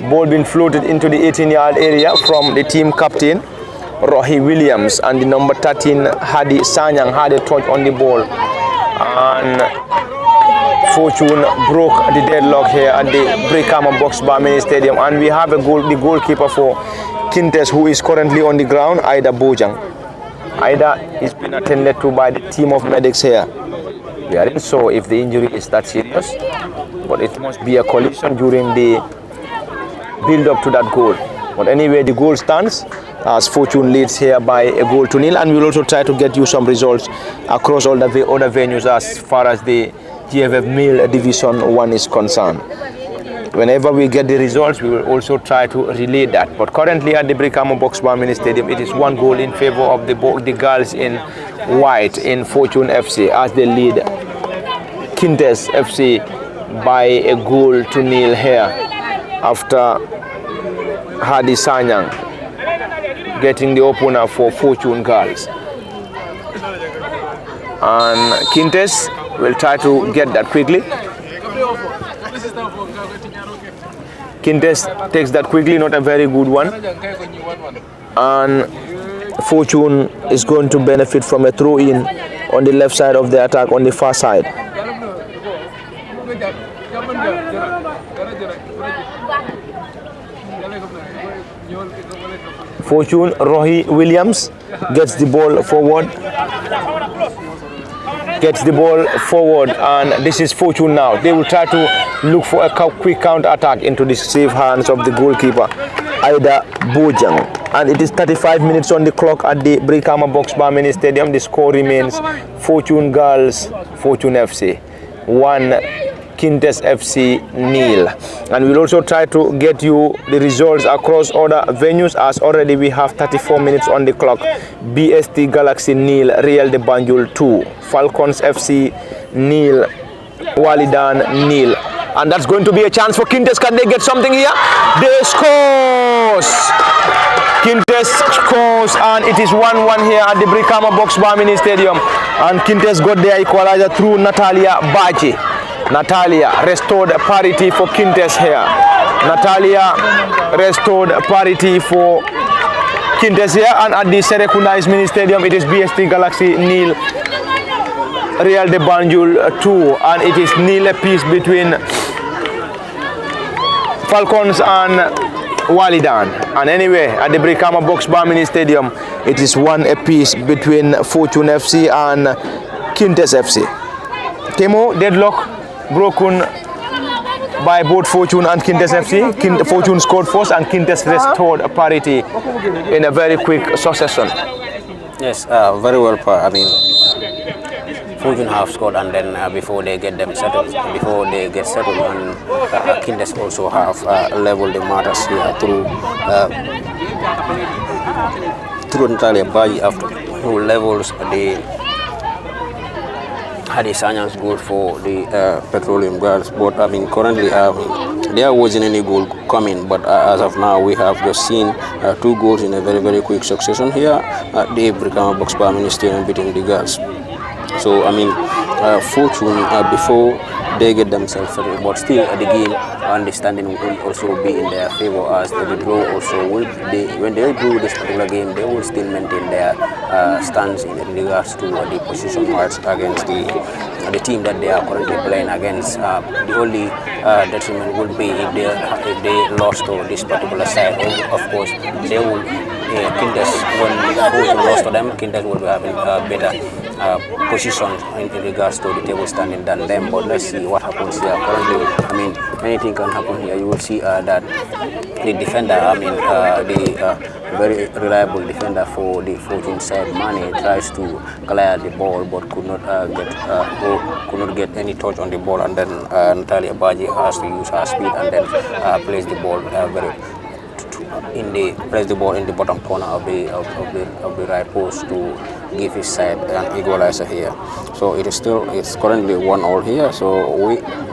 Ball being floated into the 18-yard area from the team captain, Rohi Williams, and the number 13, Hadi Sanyang, had a touch on the ball. And Fortune broke the deadlock here at the Brikama Box Bar Mini Stadium. And we have the goalkeeper for Kinteh, who is currently on the ground, Ida Bojang. Ida is being attended to by the team of medics here. We aren't sure if the injury is that serious, but it must be a collision during the build up to that goal. But anyway, the goal stands as Fortune leads here by a goal to nil, and we'll also try to get you some results across all the other venues as far as the GFF Male Division 1 is concerned. Whenever we get the results, we will also try to relay that. But currently at the Brikama Box Bar Mini Stadium, it is 1 goal in favor of the girls in white in Fortune FC as they lead Kinteh FC by a goal to nil here after Hadi Sanyang getting the opener for Fortune girls. And Kinteh will try to get that quickly. Kinteh takes that quickly, not a very good one. And Fortune is going to benefit from a throw-in on the left side of the attack, on the far side. Fortune, Rohi Williams gets the ball forward. And this is Fortune now. They will try to look for a quick counter attack into the safe hands of the goalkeeper, Ida Bojang. And it is 35 minutes on the clock at the Brikama Box Bar Mini Stadium. The score remains Fortune Girls, Fortune FC 1, Kinteh FC nil. And we'll also try to get you the results across other venues, as already we have 34 minutes on the clock. BST Galaxy nil, Real de Banjul 2, Falcons FC nil, Walidan nil. And that's going to be a chance for Kinteh. Can they get something here? They scores! Kinteh scores, and it is 1-1 here at the Brikama Box Bar Mini Stadium. And Kinteh got their equalizer through Natalia Baji. Natalia restored parity for Kinteh here. Natalia restored parity for Kinteh here. And at the Serekunda Mini Stadium, it is BST Galaxy nil, Real de Banjul 2. And it is nil apiece between Falcons and Walidan. And anyway, at the Brikama Box Bar Mini Stadium, it is 1 apiece between Fortune FC and Kinteh FC. Kemo, deadlock broken by both Fortune and Kinteh FC. Fortune scored first and Kinteh restored parity in a very quick succession. Yes, very well. I mean, Fortune have scored, and then before they get settled, and Kinteh also have leveled the matters here through Natalia Baji, after who levels the Hadi Sanyang's goal for the Petroleum Girls. But I mean, currently there wasn't any goal coming, but as of now we have just seen 2 goals in a very, very quick succession here at the Brikama Box Bar Mini Stadium beating the girls. So I mean, Fortune before they get themselves settled, but still the game understanding will also be in their favor, as the draw also will. When they do this particular game, they will still maintain their stance in regards to the position marks against the team that they are currently playing against. The only detriment would be if they lost to this particular side. Of course, they will. Kinteh, when Fortune lost to them, Kinteh will be having better position in regards to the table standing than them. But let's see what happens here. Currently, I mean, anything can happen here. You will see that the defender, I mean, the very reliable defender for the Fortune side, Mane, tries to clear the ball but could not get any touch on the ball, and then Natalia Baji has to use her speed and then plays the ball very place the ball in the bottom corner of the right post to give his side an equalizer here. So it's currently 1-1 here. So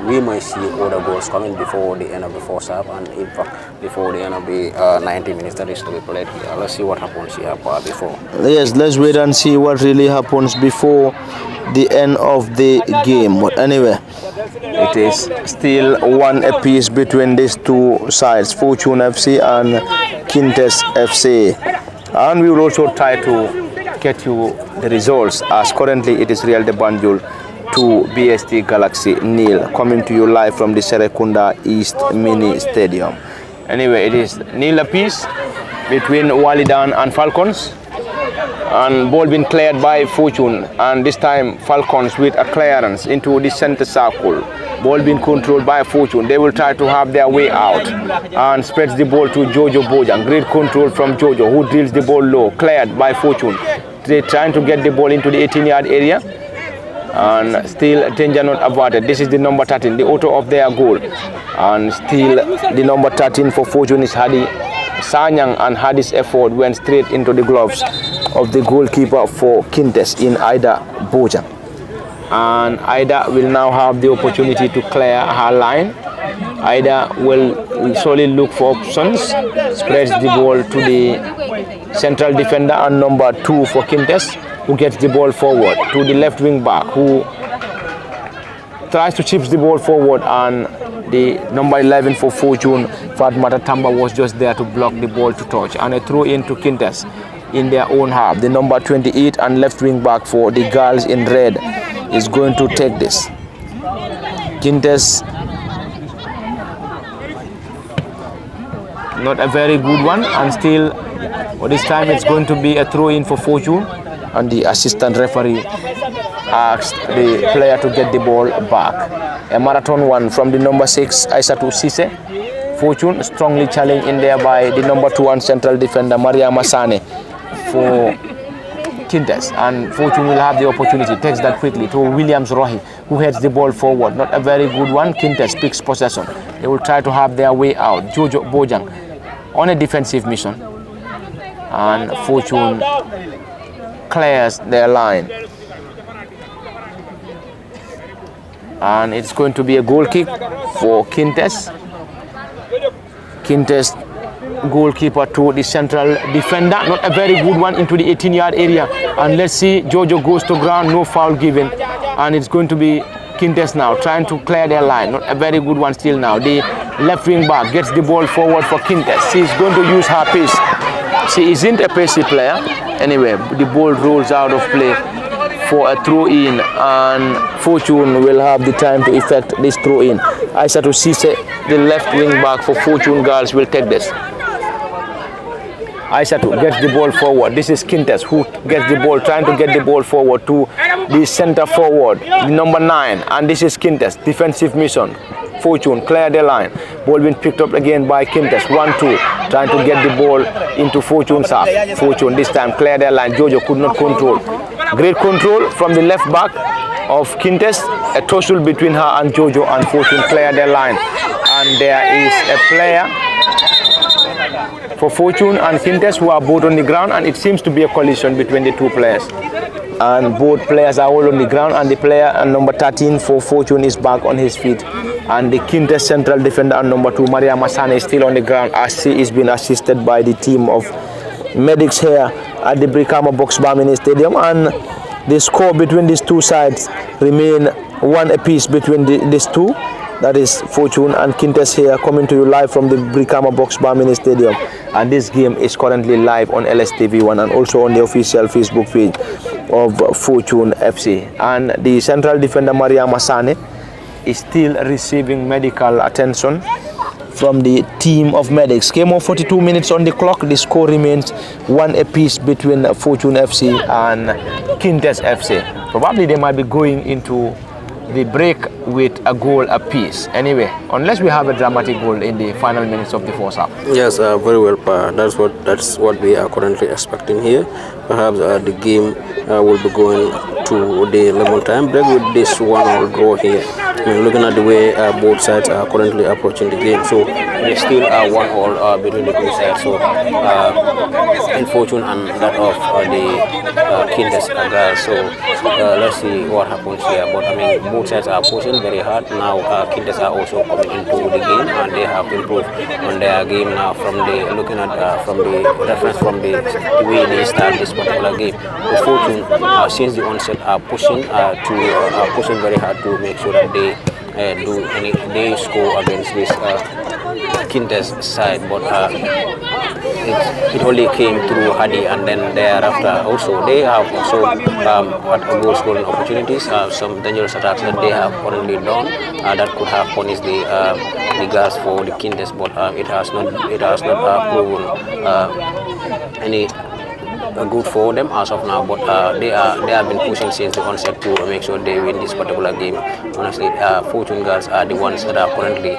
we might see other goals coming before the end of the first half, and in fact before the end of the 90 minutes that is to be played here. Let's see what happens here before. Yes, let's wait and see what really happens before the end of the game. But anyway, it is still 1 apiece between these two sides, Fortune FC and Kinteh FC. And we will also try to get you the results, as currently it is Real de Banjul 2, BST Galaxy 0, coming to you live from the Serekunda East Mini Stadium. Anyway, it is 0 apiece between Walidan and Falcons, and ball being cleared by Fortune, and this time Falcons with a clearance into the center circle. Ball being controlled by Fortune. They will try to have their way out and spreads the ball to Jojo Bojang. Great control from Jojo, who drills the ball low, cleared by Fortune. They're trying to get the ball into the 18-yard area, and still danger not averted. This is the number 13, the author of their goal, and still the number 13 for Fortune is Hadi Sanyang, and Hadi's effort went straight into the gloves of the goalkeeper for Kinteh in Ida Bojang. And Ida will now have the opportunity to clear her line. Ida will solely look for options, spreads the ball to the central defender and number 2 for Kinteh, who gets the ball forward to the left wing back, who tries to chip the ball forward, and the number 11 for Fortune, Fatmata Tamba, was just there to block the ball to touch, and a throw in to Kinteh in their own half. The number 28 and left wing back for the girls in red is going to take this. Kinteh, not a very good one, and still this time it's going to be a throw in for Fortune, and the assistant referee asked the player to get the ball back. A marathon one from the number 6 Aissatou Cisse. Fortune strongly challenged in there by the number 2 and central defender Maria Masane for Kinteh, and Fortune will have the opportunity, takes that quickly to Williams Rohi, who heads the ball forward. Not a very good one. Kinteh picks possession. They will try to have their way out. Jojo Bojang on a defensive mission, and Fortune clears their line, and it's going to be a goal kick for Kinteh. Kinteh goalkeeper to the central defender, not a very good one, into the 18-yard area, and let's see, Jojo goes to ground, no foul given, and it's going to be Kinteh now trying to clear their line. Not a very good one still now. The left wing back gets the ball forward for Kinteh. She's going to use her pace. She isn't a pacey player. Anyway, the ball rolls out of play for a throw in, and Fortune will have the time to effect this throw in. Aissatou Cisse, the left wing back for Fortune girls, will take this. Aissatou gets the ball forward. This is Kinteh who gets the ball, trying to get the ball forward to the center forward, the number 9, and this is Kinteh, defensive mission. Fortune clear the line. Ball being picked up again by Kinteh. 1-2, trying to get the ball into Fortune's half. Fortune this time clear their line. Jojo could not control. Great control from the left back of Kinteh. A tussle between her and Jojo, and Fortune clear their line. And there is a player for Fortune and Kinteh who are both on the ground, and it seems to be a collision between the two players. And both players are all on the ground, and the player and number 13 for Fortune is back on his feet, and the Kinteh central defender and number 2 Maria Masane is still on the ground, as she is being assisted by the team of medics here at the Brikama Box Bar Mini Stadium. And the score between these two sides remain 1 apiece between these two. That is Fortune and Kinteh here, coming to you live from the Brikama Box Bar Mini Stadium. And this game is currently live on LSTV1 and also on the official Facebook page of Fortune FC. And the central defender Maria Masane is still receiving medical attention from the team of medics. Game of 42 minutes on the clock. The score remains 1 apiece between Fortune FC and Kinteh FC. Probably they might be going into the break with a goal apiece. Anyway, unless we have a dramatic goal in the final minutes of the first half. Yes, very well, Pa. That's what we are currently expecting here. Perhaps the game will be going to the 11 time break with this 1-all draw here. looking at the way both sides are currently approaching the game, so there's still 1-1 between the two sides. So in Fortune and that of the Kinteh girls. So let's see what happens here. But I mean, both sides are pushing very hard now. Kinteh are also coming into the game, and they have improved on their game now. From the looking at from the reference from the way they start this particular game, the Fortune since the onset are pushing pushing very hard to make sure that they score against this Kinteh side, but it only came through Hadi, and then thereafter also they have also had goal scoring opportunities, some dangerous attacks that they have already done that could have punished the guards for the Kinteh, but it has not proven any good for them as of now. But they have been pushing since the onset to make sure they win this particular game. Honestly, Fortune girls are the ones that are currently,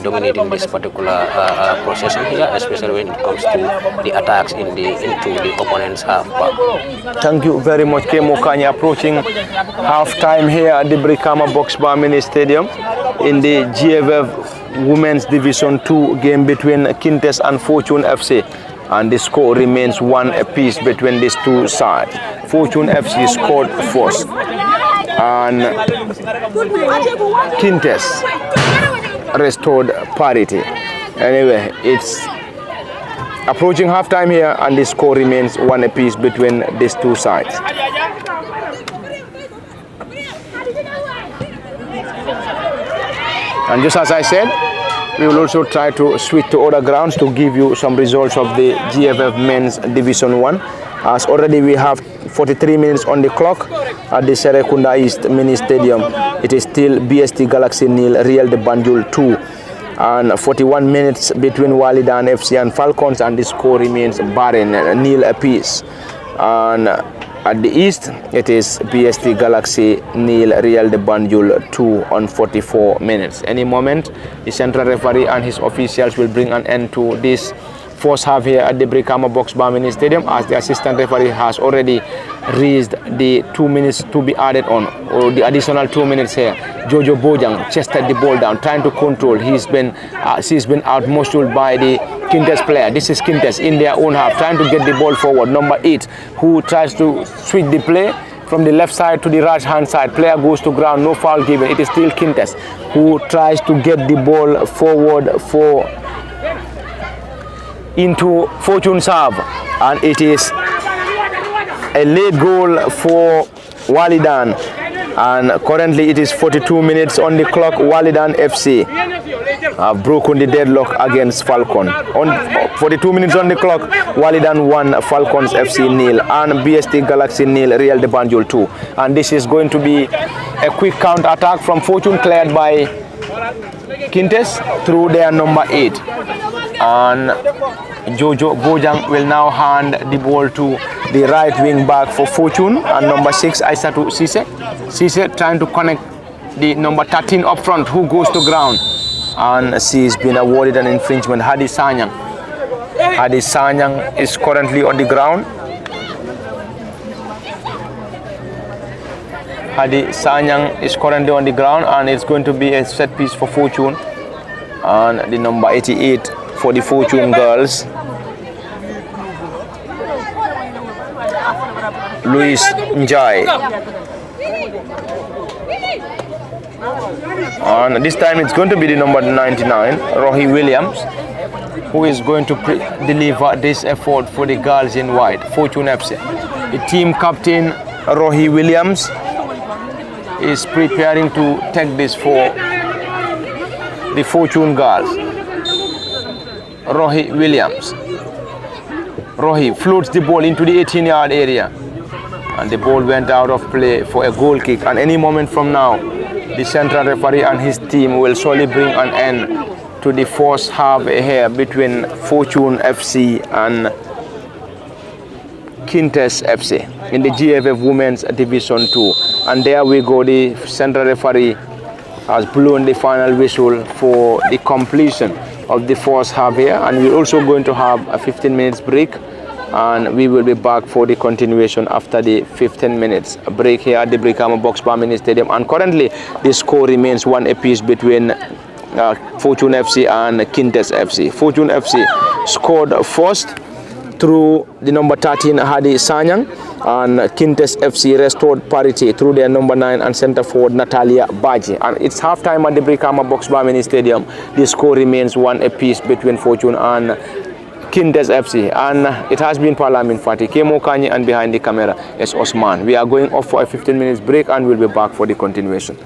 dominating this particular procession here, especially when it comes to the attacks into the opponent's half back. Thank you very much, Kemo Kanye. Approaching half-time here at the Brikama Box Bar Mini Stadium in the GFF Women's Division 2 game between Kinteh and Fortune FC. And the score remains 1 apiece between these two sides. Fortune FC scored first, and Kinteh restored parity. Anyway, it's approaching halftime here, and the score remains 1 apiece between these two sides. And just as I said, we will also try to switch to other grounds to give you some results of the GFF Men's Division 1. As already we have 43 minutes on the clock at the Serekunda East Mini Stadium. It is still BST Galaxy nil, Real de Banjul 2. And 41 minutes between Walidan FC and Falcons, and the score remains barren, nil apiece. And at the east, it is BST Galaxy nil, Real de Banjul 2 on 44 minutes. Any moment, the central referee and his officials will bring an end to this first half here at the Brikama Box Bar Mini Stadium, as the assistant referee has already raised the 2 minutes to be added on, or the additional 2 minutes here. Jojo Bojang chested the ball down, trying to control. She's been outmuscled by the Kinteh player. This is Kinteh in their own half, trying to get the ball forward. Number 8, who tries to switch the play from the left side to the right hand side. Player goes to ground, no foul given. It is still Kinteh who tries to get the ball forward into Fortune serve, and it is a late goal for Walidan. And currently it is 42 minutes on the clock. Walidan FC have broken the deadlock against Falcon. On 42 minutes on the clock, Walidan 1, Falcons FC nil, and BST Galaxy nil, Real de Banjul 2. And this is going to be a quick counter attack from Fortune, cleared by Kinteh through their number 8. And Jojo Bojang will now hand the ball to the right wing back for Fortune, and number 6, Aisatu Sise trying to connect the number 13 up front, who goes to ground, and she's been awarded an infringement. Hadi Sanyang is currently on the ground. Hadi Sanyang is currently on the ground, and it's going to be a set piece for Fortune, and the number 88 for the Fortune girls, Luis Njai. And this time it's going to be the number 99, Rohi Williams, who is going to deliver this effort for the girls in white, Fortune FC. The team captain, Rohi Williams, is preparing to take this for the Fortune girls. Rohi Williams. Rohi floats the ball into the 18-yard area, and the ball went out of play for a goal kick. And any moment from now, the central referee and his team will surely bring an end to the first half here between Fortune FC and Kinteh FC in the GFF Women's Division 2. And there we go, the central referee has blown the final whistle for the completion of the first half here, and we're also going to have a 15 minutes break and we will be back for the continuation after the 15 minutes break here at the Brikama Boxbar Mini Stadium. And currently the score remains 1 apiece between Fortune FC and Kinteh FC. Fortune FC scored first through the number 13 Hadi Sanyang, and Kinteh FC restored parity through their number 9 and centre forward Natalia Baji. And it's half time at the Brikama Boxbar Mini Stadium. The score remains 1 apiece between Fortune and Kinteh FC, and it has been Parliament Fatih, Kemo Kanyi, and behind the camera is Osman. We are going off for a 15 minutes break and we'll be back for the continuation.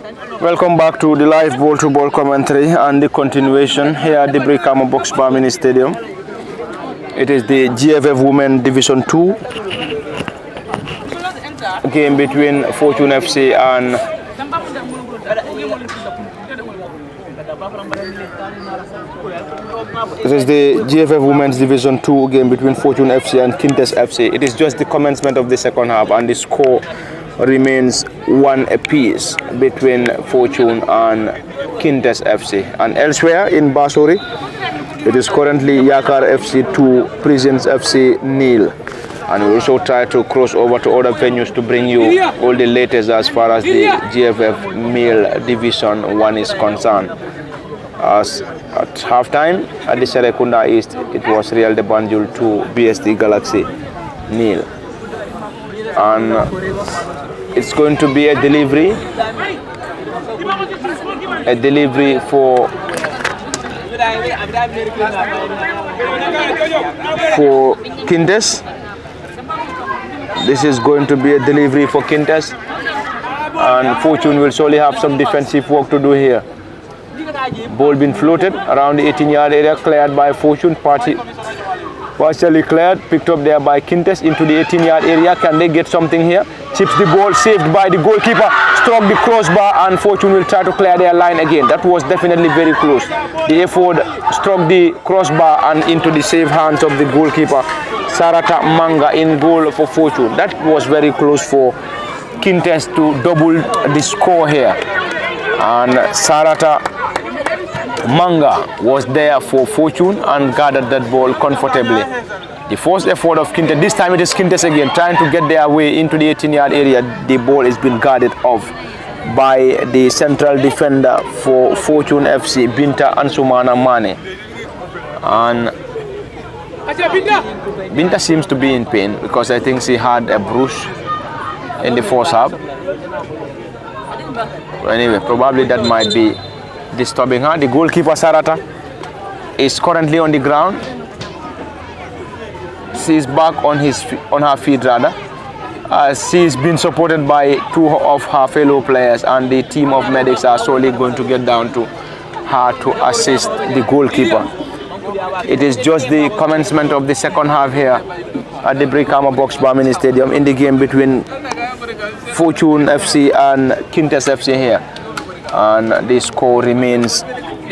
Welcome back to the live ball-to-ball commentary and the continuation here at the Brikama Box Bar Mini Stadium. It is the GFF Women Division 2 game between Fortune FC and this is the GFF Women's Division 2 game between Fortune FC and Kinteh FC. It is just the commencement of the second half and the score remains 1 apiece between Fortune and Kinteh FC. And elsewhere in Basori, it is currently Yakar FC 2, Prisons FC 0. And we also try to cross over to other venues to bring you all the latest as far as the GFF Male Division 1 is concerned. As at halftime at the Serekunda East, it was Real de Banjul 2, BST Galaxy 0. And it's going to be a delivery for Kinteh. This is going to be a delivery for Kinteh, and Fortune will surely have some defensive work to do here. Ball being floated around the 18-yard area, cleared by Fortune, partially cleared, picked up there by Kinteh into the 18-yard area. Can they get something here? Chips the ball, saved by the goalkeeper, struck the crossbar, and Fortune will try to clear their line again. That was definitely very close. The effort struck the crossbar and into the safe hands of the goalkeeper, Sarata Manga, in goal for Fortune. That was very close for Kinteh to double the score here. And Sarata Manga was there for Fortune and gathered that ball comfortably. The first effort of Kinteh, this time it is Kinteh again, trying to get their way into the 18-yard area. The ball has been guarded off by the central defender for Fortune FC, Binta Ansumana Mane. And Binta seems to be in pain because I think she had a bruise in the first half. Anyway, probably that might be disturbing her. The goalkeeper Sarata is currently on the ground. She is back on her feet rather. She's been supported by 2 of her fellow players, and the team of medics are slowly going to get down to her to assist the goalkeeper. It is just the commencement of the second half here at the Brikama Box Bar Mini Stadium in the game between Fortune FC and Kinteh FC here. And the score remains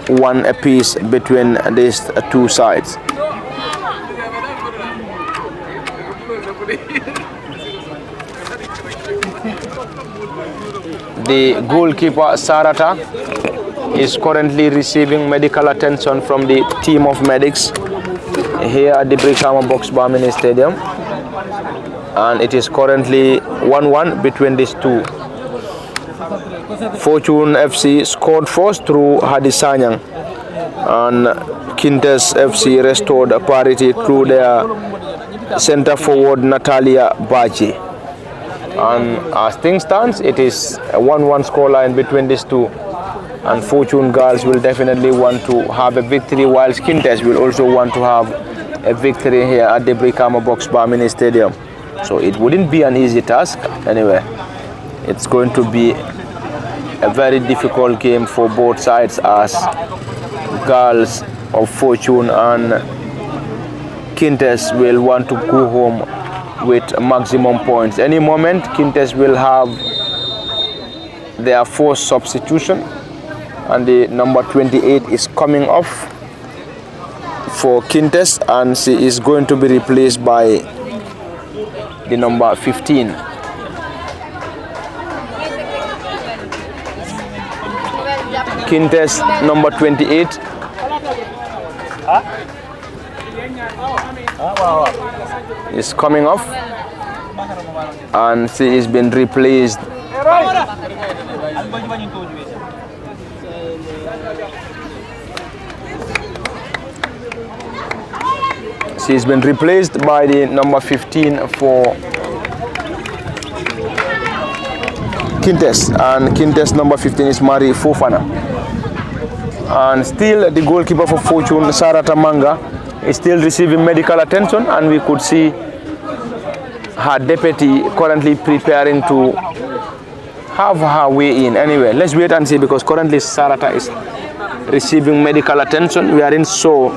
1 apiece between these two sides. The goalkeeper Sarata is currently receiving medical attention from the team of medics here at the Brikama Box Bar Mini Stadium, and it is currently 1-1 between these two. Fortune FC scored first through Hadi Sanyang, and Kinteh FC restored parity through their centre forward Natalia Baji. And as things stands, it is a 1-1 scoreline between these two, and Fortune girls will definitely want to have a victory, whilst Kinteh will also want to have a victory here at the Brikama Box Bar Mini Stadium. So it wouldn't be an easy task. Anyway, it's going to be a very difficult game for both sides, as girls of Fortune and Kinteh will want to go home with maximum points. Any moment Kinteh will have their first substitution, and the number 28 is coming off for Kinteh, and she is going to be replaced by the number 15. Kinteh number 28 is coming off, and she is being replaced by the number 15 for Kinteh, and Kinteh number 15 is Mari Fofana. And still the goalkeeper for Fortune, Sarata Manga, is still receiving medical attention, and we could see her deputy currently preparing to have her way in. Anyway, let's wait and see, because currently Sarata is receiving medical attention. We aren't sure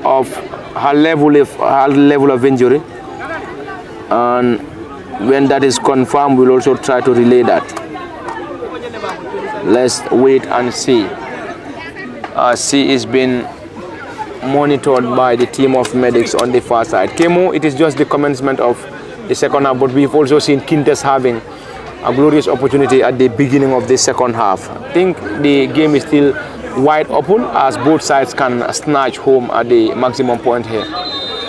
of her level of injury, and when that is confirmed, we'll also try to relay that. Let's wait and see. She is being monitored by the team of medics on the far side. Kemo, it is just the commencement of the second half, but we've also seen Kinteh having a glorious opportunity at the beginning of the second half. I think the game is still wide open, as both sides can snatch home at the maximum point here.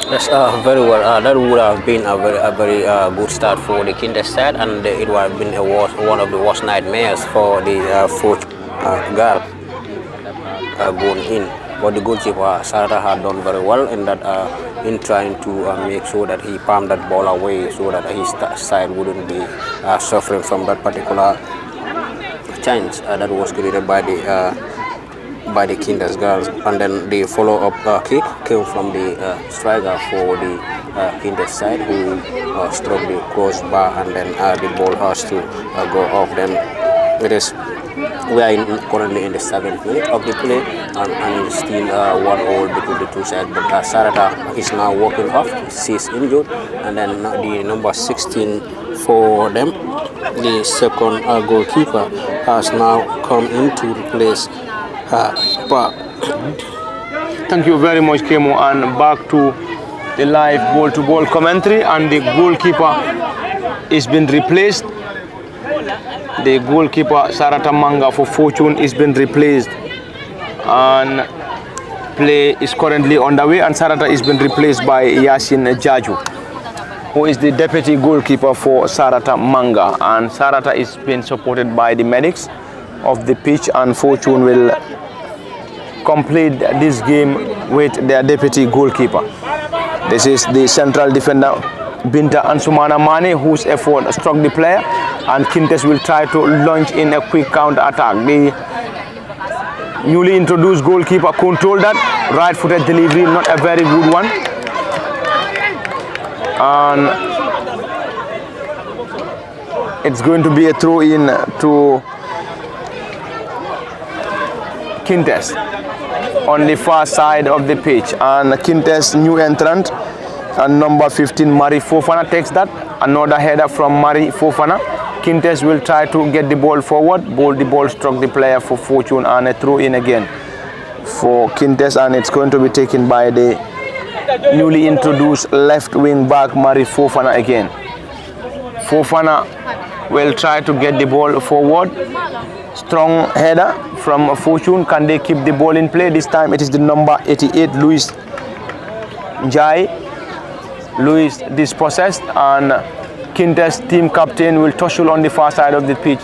Yes, very well. That would have been a very good start for the Kinteh side, and it would have been one of the worst nightmares for the fourth girl going in. But the goalkeeper Sarata had done very well in that, in trying to make sure that he palmed that ball away, so that his side wouldn't be suffering from that particular chance that was created by the Kinteh girls. And then the follow-up kick came from the striker for the Kinteh side, who struck the crossbar, and then the ball has to go off. Then we are currently in the 7th minute of the play, and still 1-1 between the two sides. But Sarata is now walking off. She's injured, and then the number 16 for them, the second goalkeeper, has now come into replace Park. Thank you very much, Kemo, and back to the live ball-to-ball commentary, and the goalkeeper is been replaced. The goalkeeper Sarata Manga for Fortune is been replaced, and play is currently underway, and Sarata is been replaced by Yasin Jaju, who is the deputy goalkeeper for Sarata Manga. And Sarata is being supported by the medics of the pitch, and Fortune will complete this game with their deputy goalkeeper. This is the central defender Binta Ansumana Mane, whose effort struck the player, and Kinteh will try to launch in a quick counter attack. The newly introduced goalkeeper controlled that right-footed delivery, not a very good one, and it's going to be a throw-in to Kinteh on the far side of the pitch. And Kinteh's new entrant, and number 15 Mari Fofana, takes that. Another header from Mari Fofana. Kinteh will try to get the ball forward. The ball struck the player for Fortune, and a throw in again for Kinteh, and it's going to be taken by the newly introduced left wing back Mari Fofana again. Fofana will try to get the ball forward. Strong header from Fortune. Can they keep the ball in play? This time it is the number 88 Luis Njai. Luis dispossessed, and Kinteh's team captain will tussle on the far side of the pitch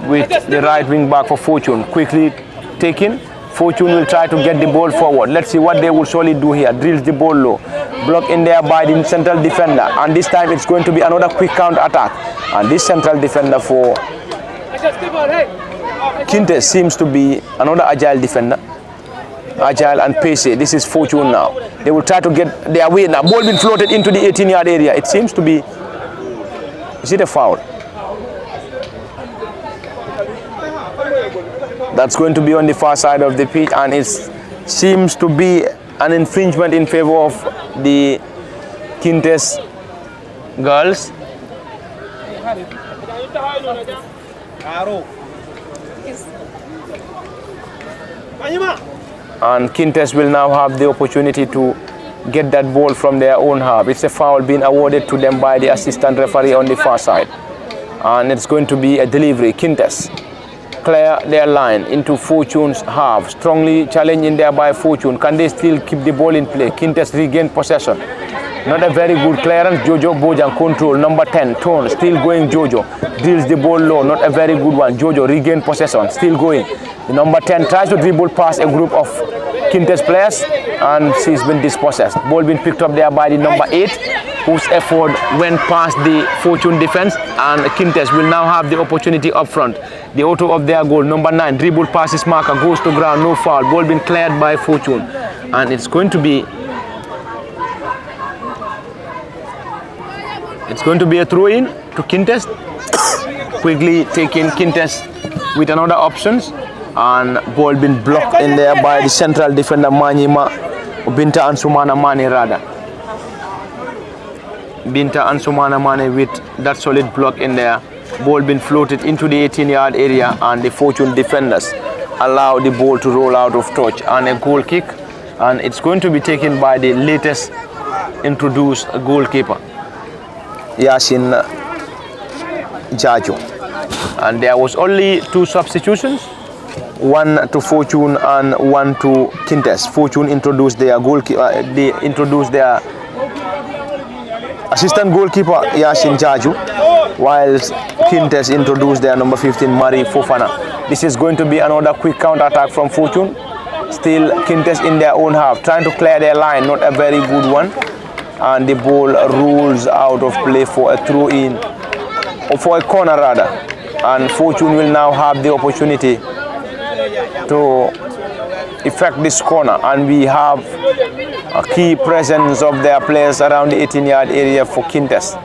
with the right wing back for Fortune. Quickly taken. Fortune will try to get the ball forward. Let's see what they will surely do here. Drills the ball low. Blocked in there by the central defender, and this time it's going to be another quick counter attack. And this central defender for Kinteh seems to be another agile defender. Agile and pacey. This is Fortune now. They will try to get their way now. Ball being floated into the 18-yard area. It seems to be, is it a foul? That's going to be on the far side of the pitch, and it seems to be an infringement in favor of the Kinteh girls. And Kinteh will now have the opportunity to get that ball from their own half. It's a foul being awarded to them by the assistant referee on the far side, and it's going to be a delivery. Kinteh clear their line into Fortune's half, strongly challenging there by Fortune. Can they still keep the ball in play? Kinteh regain possession. Not a very good clearance. Jojo Bojang control. Number 10 Tone still going. Jojo drills the ball low. Not a very good one. Jojo regain possession. Still going. The number 10 tries to dribble past a group of Kinteh players, and she's been dispossessed. Ball being picked up there by the number 8, whose effort went past the Fortune defense, and Kinteh will now have the opportunity up front. The author of their goal, number 9, dribble past his marker, goes to ground, no foul. Ball being cleared by Fortune, and it's going to be a throw-in to Kinteh. quickly taking Kinteh with another options, and ball been blocked in there by the central defender Manyima Binta Ansumana Mane rather. Binta Ansumana Mane with that solid block in there. Ball been floated into the 18-yard area, and the Fortune defenders allow the ball to roll out of touch, and a goal kick, and it's going to be taken by the latest introduced goalkeeper Yasin Jajo. And there was only 2 substitutions, 1 to Fortune and 1 to Kinteh. Fortune introduced their goalkeeper, they introduced their assistant goalkeeper Yasin Jaju, whilst Kinteh introduced their number 15 Mari Fofana. This is going to be another quick counter attack from Fortune. Still Kinteh in their own half, trying to clear their line, not a very good one. And the ball rolls out of play for a throw in, or for a corner rather. And Fortune will now have the opportunity to effect this corner, and we have a key presence of their players around the 18-yard area for Kinteh.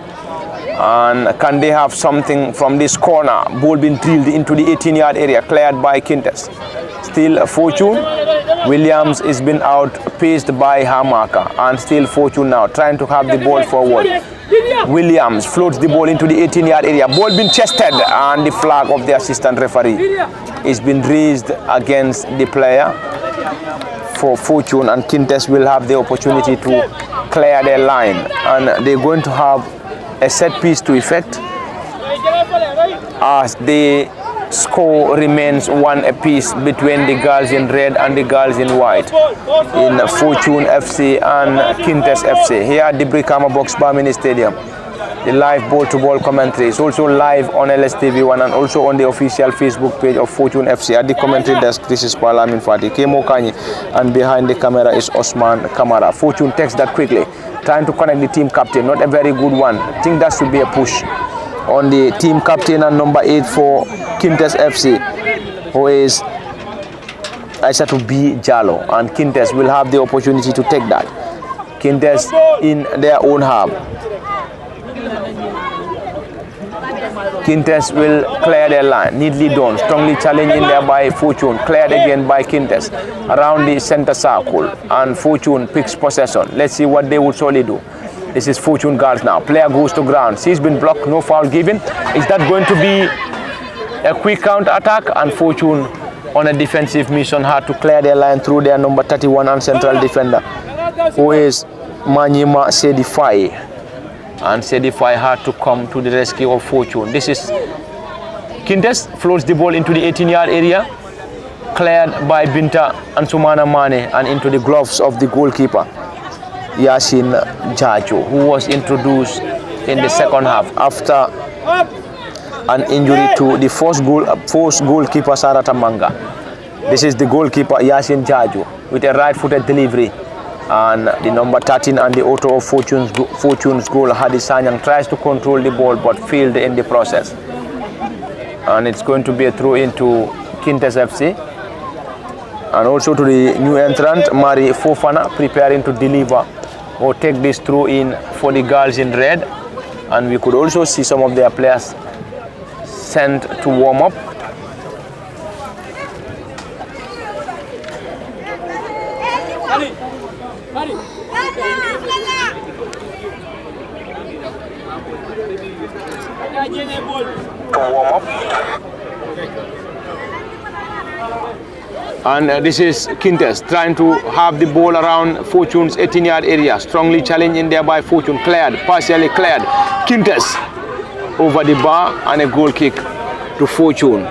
And can they have something from this corner? Ball being drilled into the 18-yard area, cleared by Kinteh. Still Fortune. Williams is been outpaced by her marker, and still Fortune now trying to have the ball forward. Williams floats the ball into the 18-yard area. Ball been chested, and the flag of the assistant referee is been raised against the player for Fortune, and Kinteh will have the opportunity to clear their line, and they're going to have a set piece to effect as the score remains 1 apiece between the girls in red and the girls in white in Fortune FC and Kinteh FC here at the Brikama Box Bar Mini Stadium. The live ball-to-ball commentary is also live on LSTV1 and also on the official Facebook page of Fortune FC. At the commentary desk, this is Palamin Fati, Kemo Kanyi, and behind the camera is Osman Kamara. Fortune takes that quickly, trying to connect the team captain, not a very good one. I think that should be a push on the team captain and number 8 for Kinteh FC, who is Aisatu B. Jalo, and Kinteh will have the opportunity to take that. Kinteh in their own half. Kinteh will clear their line, neatly done, strongly challenged in there by Fortune, cleared again by Kinteh around the center circle, and Fortune picks possession. Let's see what they would surely do. This is Fortune guards now. Player goes to ground. She's been blocked, no foul given. Is that going to be a quick counter attack? And Fortune on a defensive mission had to clear their line through their number 31 and central defender, who is Manyima Sedifai. And Sedifai had to come to the rescue of Fortune. This is Kinteh floats the ball into the 18-yard area, cleared by Binta Ansumana Mane and into the gloves of the goalkeeper Yasin Jajo, who was introduced in the second half after an injury to the first goalkeeper Sarata Manga. This is the goalkeeper Yasin Jajo with a right-footed delivery, and the number 13 and the author of Fortune's goal, Hadi Sanyang, tries to control the ball but failed in the process. And it's going to be a throw into Kinteh FC, and also to the new entrant Mari Fofana, preparing to deliver or take this throw in for the girls in red. And we could also see some of their players sent to warm up. And this is Kinteh trying to have the ball around Fortune's 18-yard area. Strongly challenged in there by Fortune. Cleared, partially cleared. Kinteh over the bar, and a goal kick to Fortune.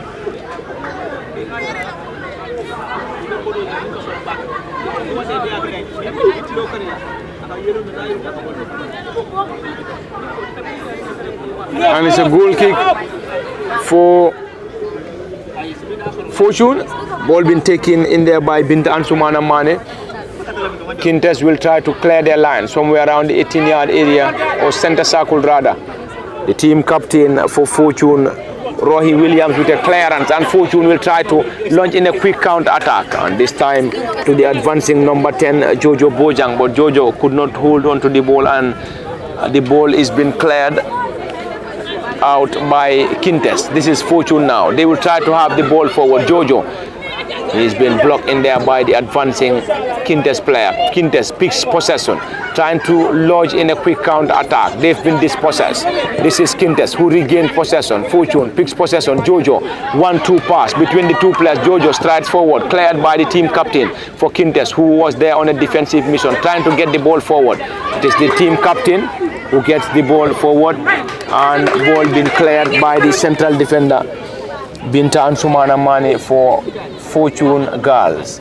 And it's a goal kick for Fortune. Ball been taken in there by Binta Ansumana Mane. Kinteh will try to clear their line somewhere around the 18-yard area, or center circle rather. The team captain for Fortune, Rohi Williams, with a clearance, and Fortune will try to launch in a quick counter attack, and this time to the advancing number 10 Jojo Bojang, but Jojo could not hold on to the ball, and the ball is been cleared out by Kinteh. This is Fortune now. They will try to have the ball forward. Jojo, he's been blocked in there by the advancing Kinteh player. Kinteh picks possession, trying to lodge in a quick counter attack. They've been dispossessed. This is Kinteh who regained possession. Fortune picks possession. Jojo, 1-2 pass between the two players. Jojo strides forward, cleared by the team captain for Kinteh, who was there on a defensive mission, trying to get the ball forward. It is the team captain who gets the ball forward, and ball being cleared by the central defender Binta Ansumana Mane for Fortune Girls.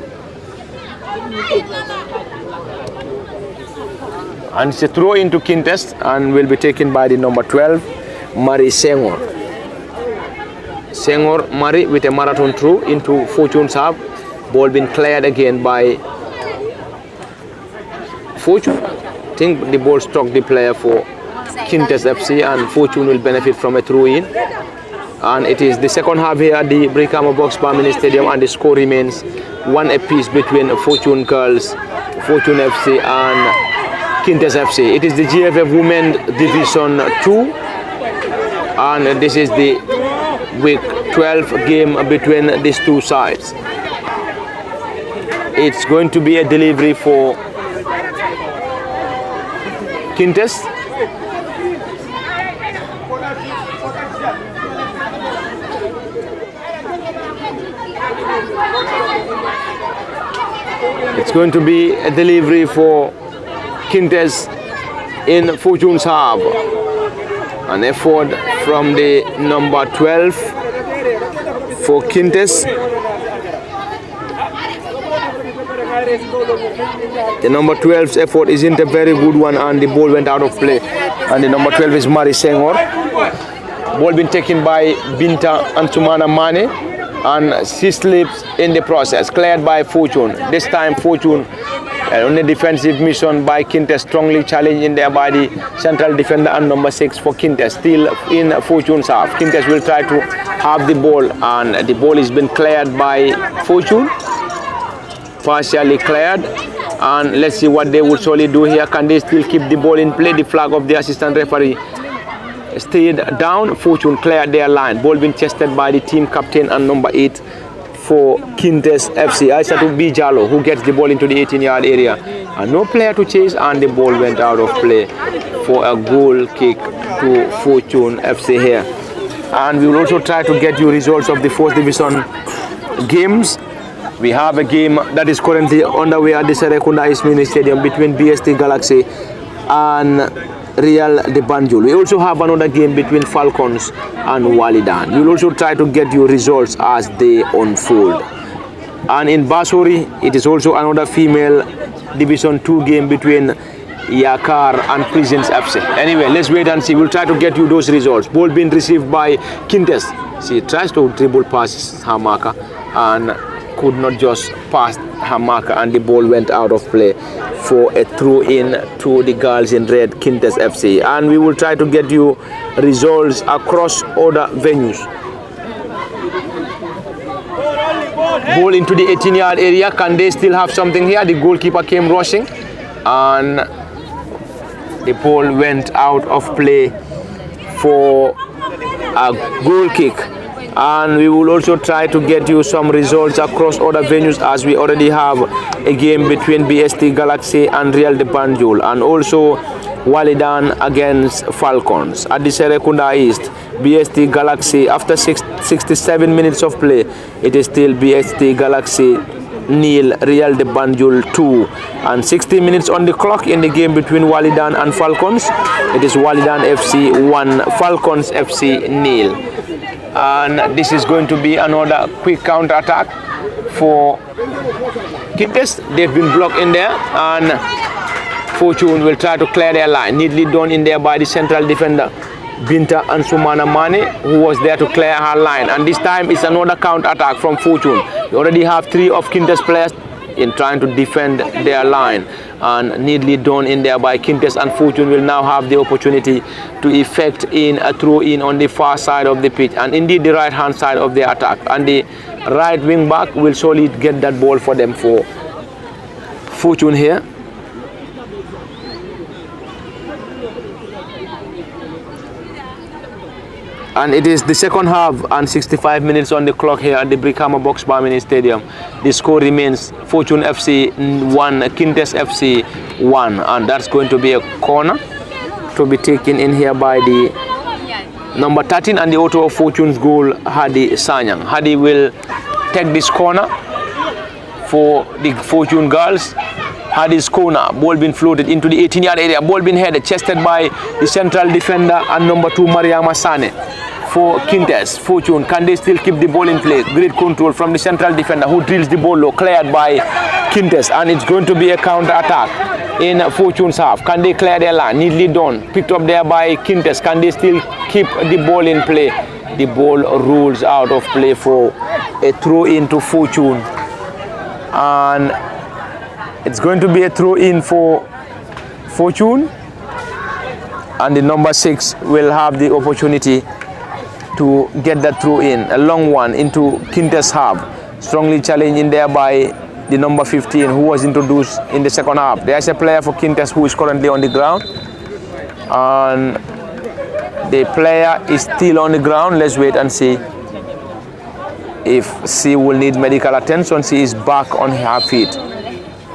And it's a throw into Kinteh and will be taken by the number 12, Mari Sengor. Sengor Mari with a marathon throw into Fortune's half. Ball being cleared again by Fortune. I think the ball struck the player for Kinteh FC, and Fortune will benefit from a throw in. And it is the second half here at the Brikama Boxbar Mini Stadium, and the score remains 1 apiece between Fortune Girls, Fortune FC and Kinteh FC. It is the GFF Women Division 2, and this is the week 12 game between these two sides. It's going to be a delivery for Kinteh. It's going to be a delivery for Kinteh in Fortune's half. An effort from the number 12 for Kinteh. The number 12's effort isn't a very good one, and the ball went out of play. And the number 12 is Mari Sengor. Ball been taken by Binta Ansumana Mane, and she slips in the process, cleared by Fortune. This time Fortune on a defensive mission by Kinteh, strongly challenged in there by the central defender and number 6 for Kinteh, still in Fortune's half. Kinteh will try to have the ball, and the ball has been cleared by Fortune, partially cleared. And let's see what they will surely do here. Can they still keep the ball in play? The flag of the assistant referee stayed down. Fortune cleared their line. Ball being chested by the team captain and number 8 for Kinteh FC, Aisatu Bijalo, who gets the ball into the 18-yard area. And no player to chase, and the ball went out of play for a goal kick to Fortune FC here. And we will also try to get you results of the 4th division games. We have a game that is currently underway at the Serekunda East Mini Stadium between BST Galaxy and Real de Banjul. We also have another game between Falcons and Walidan. We will also try to get you results as they unfold. And in Basori, it is also another female Division 2 game between Yakar and Prisons FC. Anyway, let's wait and see. We'll try to get you those results. Ball being received by Kinteh. She tries to dribble past her marker and could not just pass her marker, and the ball went out of play for a throw in to the girls in red, Kinteh FC. And we will try to get you results across other venues. Ball into the 18-yard area. Can they still have something here? The goalkeeper came rushing, and the ball went out of play for a goal kick. And we will also try to get you some results across other venues, as we already have a game between BST Galaxy and Real de Banjul, and also Walidan against Falcons. At the Serekunda East, BST Galaxy, after 67 minutes of play, it is still BST Galaxy 0, Real de Banjul 2, and 60 minutes on the clock in the game between Walidan and Falcons. It is Walidan FC 1, Falcons FC 0. And this is going to be another quick counter attack for Kinteh. They've been blocked in there, and Fortune will try to clear their line. Neatly done in there by the central defender Binta Ansumana Mane, who was there to clear her line. And this time it's another counter attack from Fortune. We already have 3 of Kinteh's players in trying to defend their line, and neatly done in there by Kinteh, and Fortune will now have the opportunity to effect in a throw in on the far side of the pitch, and indeed the right hand side of the attack, and the right wing back will surely get that ball for them for Fortune here. And it is the second half and 65 minutes on the clock here at the Brikama Box Bar Mini Stadium. The score remains Fortune FC 1, Kinteh FC 1, and that's going to be a corner to be taken in here by the number 13 and the author of Fortune's goal, Hadi Sanyang. Hadi will take this corner for the Fortune girls. Hadi's corner, ball being floated into the 18-yard area, ball being headed, chested by the central defender and number 2 Mariama Sane for Kinteh. Fortune, can they still keep the ball in play? Great control from the central defender who drills the ball low, cleared by Kinteh, and it's going to be a counter attack in Fortune's half. Can they clear their line? Neatly done, picked up there by Kinteh. Can they still keep the ball in play? The ball rolls out of play for a throw into Fortune, and it's going to be a throw in for Fortune, and the number 6 will have the opportunity to get that throw in, a long one into Kinteh's half. Strongly challenged in there by the number 15 who was introduced in the second half. There's a player for Kinteh who is currently on the ground, and the player is still on the ground. Let's wait and see if she will need medical attention. She is back on her feet.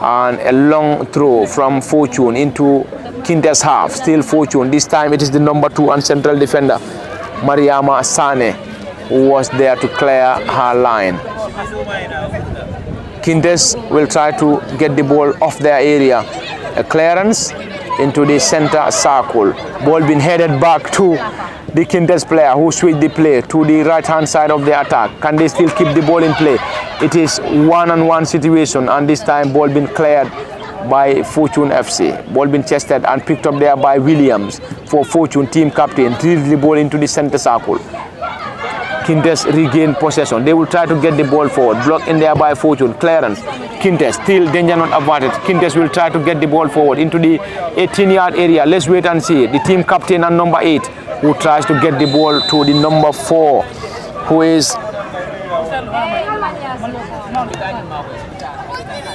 And a long throw from Fortune into Kinteh's half. Still Fortune. This time it is the number 2 and central defender, Mariama Sane, who was there to clear her line. Kinteh will try to get the ball off their area. A clearance into the center circle. Ball being headed back to the Kinteh player who switched the play to the right-hand side of the attack. Can they still keep the ball in play? It is one-on-one situation, and this time ball being cleared by Fortune FC. Ball being chested and picked up there by Williams for Fortune, team captain. Drills the ball into the center circle. Kinteh regain possession. They will try to get the ball forward. Blocked in there by Fortune. Clearance. Kinteh, still danger not averted. Kinteh will try to get the ball forward into the 18-yard area. Let's wait and see. The team captain and number 8 who tries to get the ball to the number 4, who is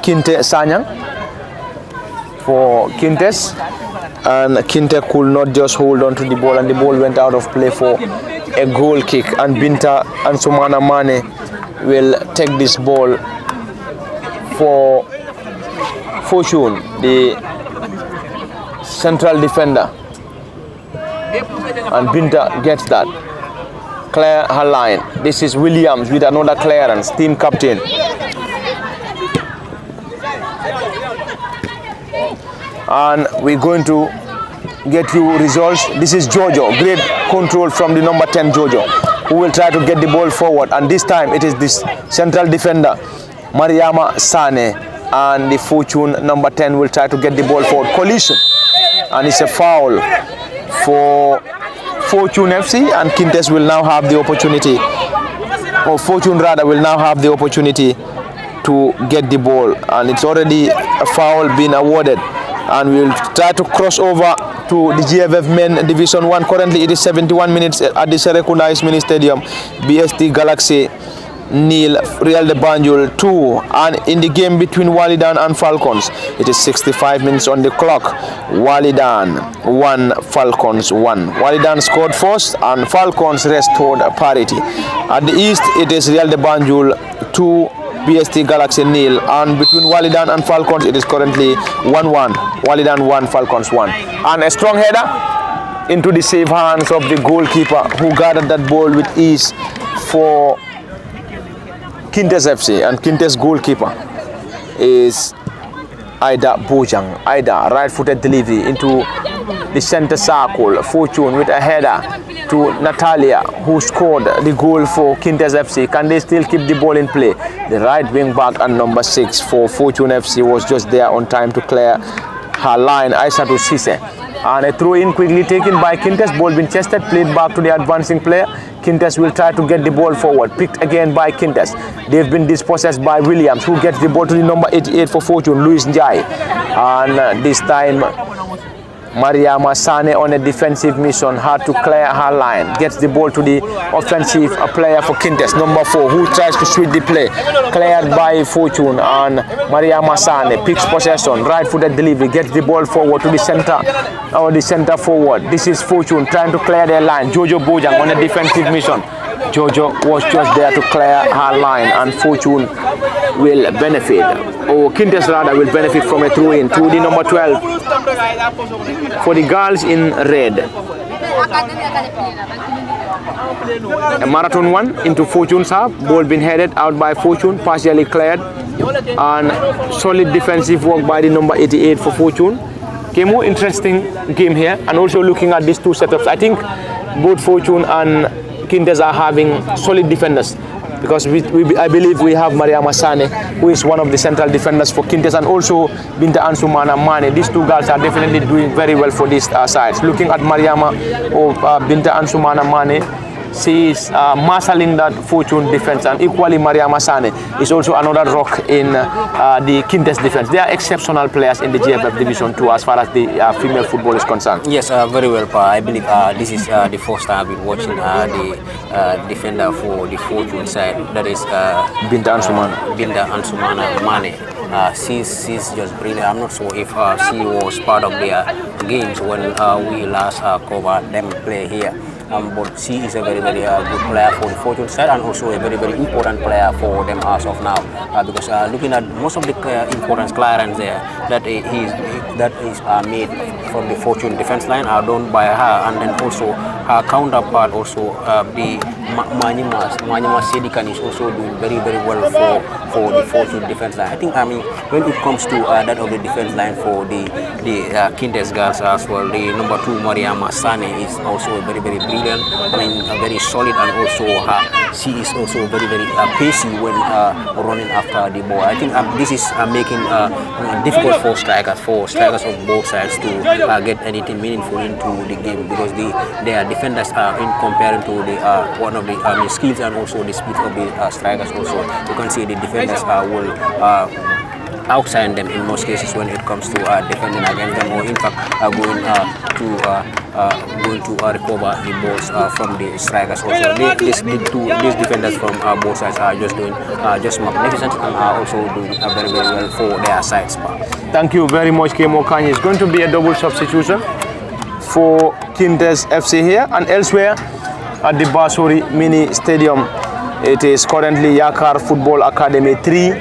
Kinteh Sanyang for Kinteh, and Kinteh could not just hold on to the ball, and the ball went out of play for a goal kick, and Binta and Sumana Mane will take this ball for Fortune, the central defender, and Binta gets that. Clear her line. This is Williams with another clearance, team captain. And we're going to get you results. This is Jojo. Great control from the number 10 Jojo, who will try to get the ball forward, and this time it is this central defender Mariama Sane, and the Fortune number 10 will try to get the ball forward. Collision, and it's a foul for Fortune FC, and Kinteh will now have the opportunity, or Fortune rather will now have the opportunity to get the ball, and it's already a foul being awarded, and we'll try to cross over to the GFF Men Division 1. Currently it is 71 minutes at the Serekunda Mini Stadium. BST Galaxy 0, Real de Banjul 2, and in the game between Walidan and Falcons, it is 65 minutes on the clock. Walidan 1, Falcons 1. Walidan scored first and Falcons restored parity. At the east it is Real de Banjul 2, BST Galaxy 0, and between Walidan and Falcons it is currently 1-1. Walidan 1, Falcons 1. And a strong header into the safe hands of the goalkeeper, who guarded that ball with ease for Kinteh FC, and Kinteh's goalkeeper is Ida Bojang. Ida, right-footed delivery into the center circle. Fortune with a header to Natalia, who scored the goal for Kinteh FC. Can they still keep the ball in play? The right wing back and number 6 for Fortune FC was just there on time to clear her line, Aissatou Cisse. And a throw in quickly taken by Kinteh. Ball being chested, played back to the advancing player. Kinteh will try to get the ball forward, picked again by Kinteh. They've been dispossessed by Williams, who gets the ball to the number 88 for Fortune, Luis Njai. And this time Mariama Sane on a defensive mission, had to clear her line, gets the ball to the offensive player for Kinteh, number 4, who tries to switch the play, cleared by Fortune, and Mariama Sane picks possession, right-footed delivery, gets the ball forward to the center, or the center forward. This is Fortune trying to clear their line. Jojo Bojang on a defensive mission. Jojo was just there to clear her line, and Fortune will benefit, or Kinteh rather will benefit from a throw-in to the number 12 for the girls in red. A marathon one into Fortune's half, ball being headed out by Fortune, partially cleared, and solid defensive work by the number 88 for Fortune. Okay, more interesting game here, and also looking at these two setups, I think both Fortune and Kinteh are having solid defenders, because I believe we have Mariama Sane, who is one of the central defenders for Kinteh, and also Binta Ansumana Mane. These two girls are definitely doing very well for these sides. Looking at Mariama or Binta Ansumana Mane, she is marshalling that Fortune defense, and equally Mariama Sane is also another rock in the Kinteh defense. They are exceptional players in the GFF Division 2 as far as the female football is concerned. Yes, very well, Pa. I believe this is the first time I've been watching the defender for the Fortune side, that is Binta Ansumana. Binta Ansumana Mane. She's just brilliant. I'm not sure if she was part of the games when we last covered them play here. But she is a very, very good player for the Fortune side, and also a very, very important player for them as of now. Because looking at most of the important clearance there that is made from the Fortune defense line are done by her, and then also her counterpart, also the Manyima Sedikan is also doing very, very well for the Fortune defense line. I think, when it comes to that of the defense line for the Kinteh girls as well, the number 2 Mariama Sane is also a very, very brilliant. Very solid, and also she is also very, very pacey when running after the ball. I think this is making difficult for strikers of both sides to get anything meaningful into the game, because their defenders are in comparing to the one of the skills and also the speed of the strikers. Also, you can see the defenders will outshine them in most cases when it comes to defending against them, or in fact going to recover the balls from the strikers. Also, these defenders from both sides are just doing just magnificent, and are also doing very, very well for their sides. Thank you very much, Kemo Kanye. It's going to be a double substitution for Kinteh FC here, and elsewhere at the Basori Mini Stadium. It is currently Yakar Football Academy 3,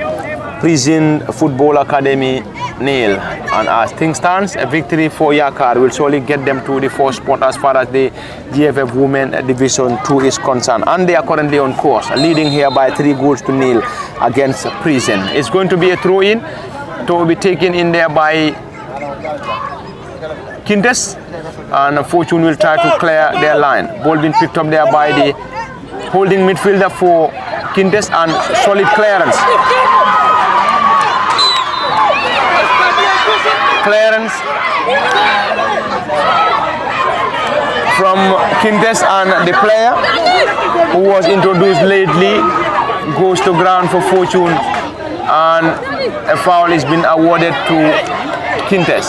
Prison Football Academy 0. And as things stands, a victory for Yakar will surely get them to the first spot as far as the GFF Women Division 2 is concerned. And they are currently on course, leading here by 3-0 against Prison. It's going to be a throw-in to be taken in there by Kinteh, and Fortune will try to clear their line. Ball being picked up there by the holding midfielder for Kinteh, and solid clearance. Clearance from Kinteh, and the player who was introduced lately goes to ground for Fortune, and a foul has been awarded to Kinteh.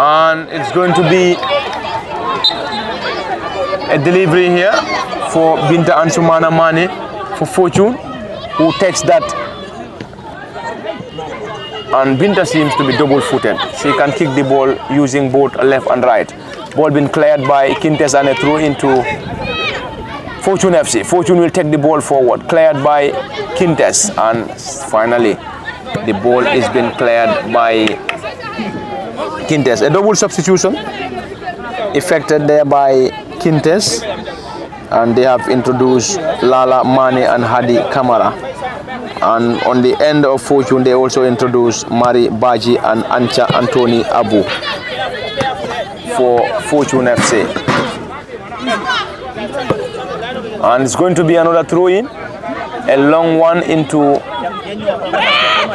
And it's going to be a delivery here for Binta Ansumana Mane for Fortune, who takes that. And Binta seems to be double-footed. She can kick the ball using both left and right. Ball been cleared by Kinteh, and a throw into Fortune FC. Fortune will take the ball forward, cleared by Kinteh, and finally the ball is been cleared by Kinteh. A double substitution effected there by Kinteh, and they have introduced Lala Mane and Hadi Kamara. And on the end of Fortune, they also introduced Mari Baji and Ancha Antoni Abu for Fortune FC. And it's going to be another throw-in, a long one into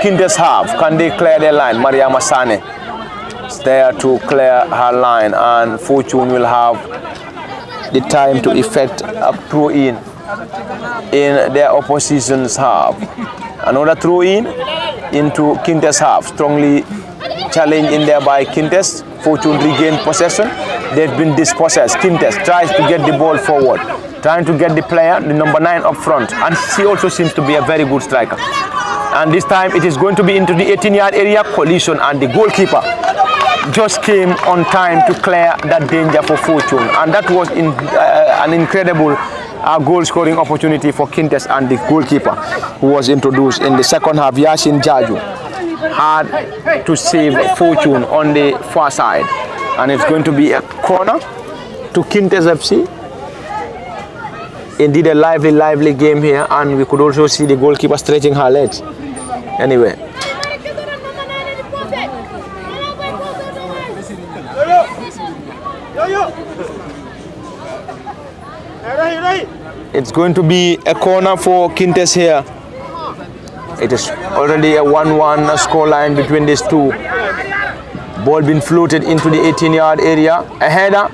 Kinteh's half. Can they clear their line? Mariama Sane is there to clear her line, and Fortune will have the time to effect a throw-in in their opposition's half. Another throw in into Kinteh's half. Strongly challenged in there by Kinteh. Fortune regained possession. They've been dispossessed. Kinteh tries to get the ball forward, trying to get the player, the number 9 up front. And she also seems to be a very good striker. And this time it is going to be into the 18-yard area. Collision, and the goalkeeper just came on time to clear that danger for Fortune. And that was an incredible goal-scoring opportunity for Kinteh and the goalkeeper, who was introduced in the second half. Yasin Jaju had to save Fortune on the far side. And it's going to be a corner to Kinteh FC. Indeed, a lively game here, and we could also see the goalkeeper stretching her legs. Anyway, it's going to be a corner for Kinteh here. It is already a 1-1 scoreline between these two. Ball being floated into the 18-yard area. A header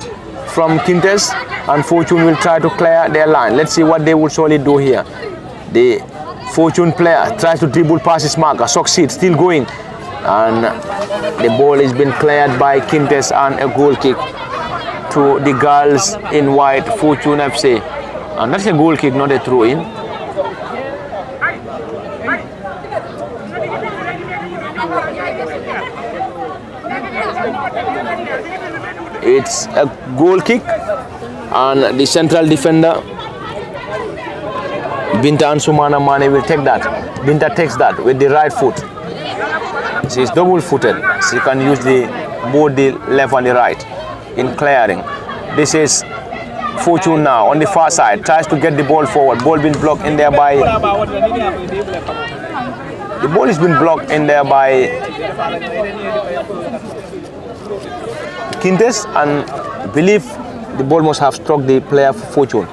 from Kinteh, and Fortune will try to clear their line. Let's see what they will surely do here. The Fortune player tries to dribble past his marker, succeeds, still going. And the ball has been cleared by Kinteh, and a goal kick to the girls in white, Fortune FC. And that's a goal kick, not a throw in. It's a goal kick, and the central defender Binta Ansumana Mane will take that. Binta takes that with the right foot. She's double-footed. She can use both the left and the right in clearing. This is Fortune now on the far side, tries to get the ball forward. Ball being blocked in there by the ball has been blocked in there by Kinteh, and I believe the ball must have struck the player for Fortune.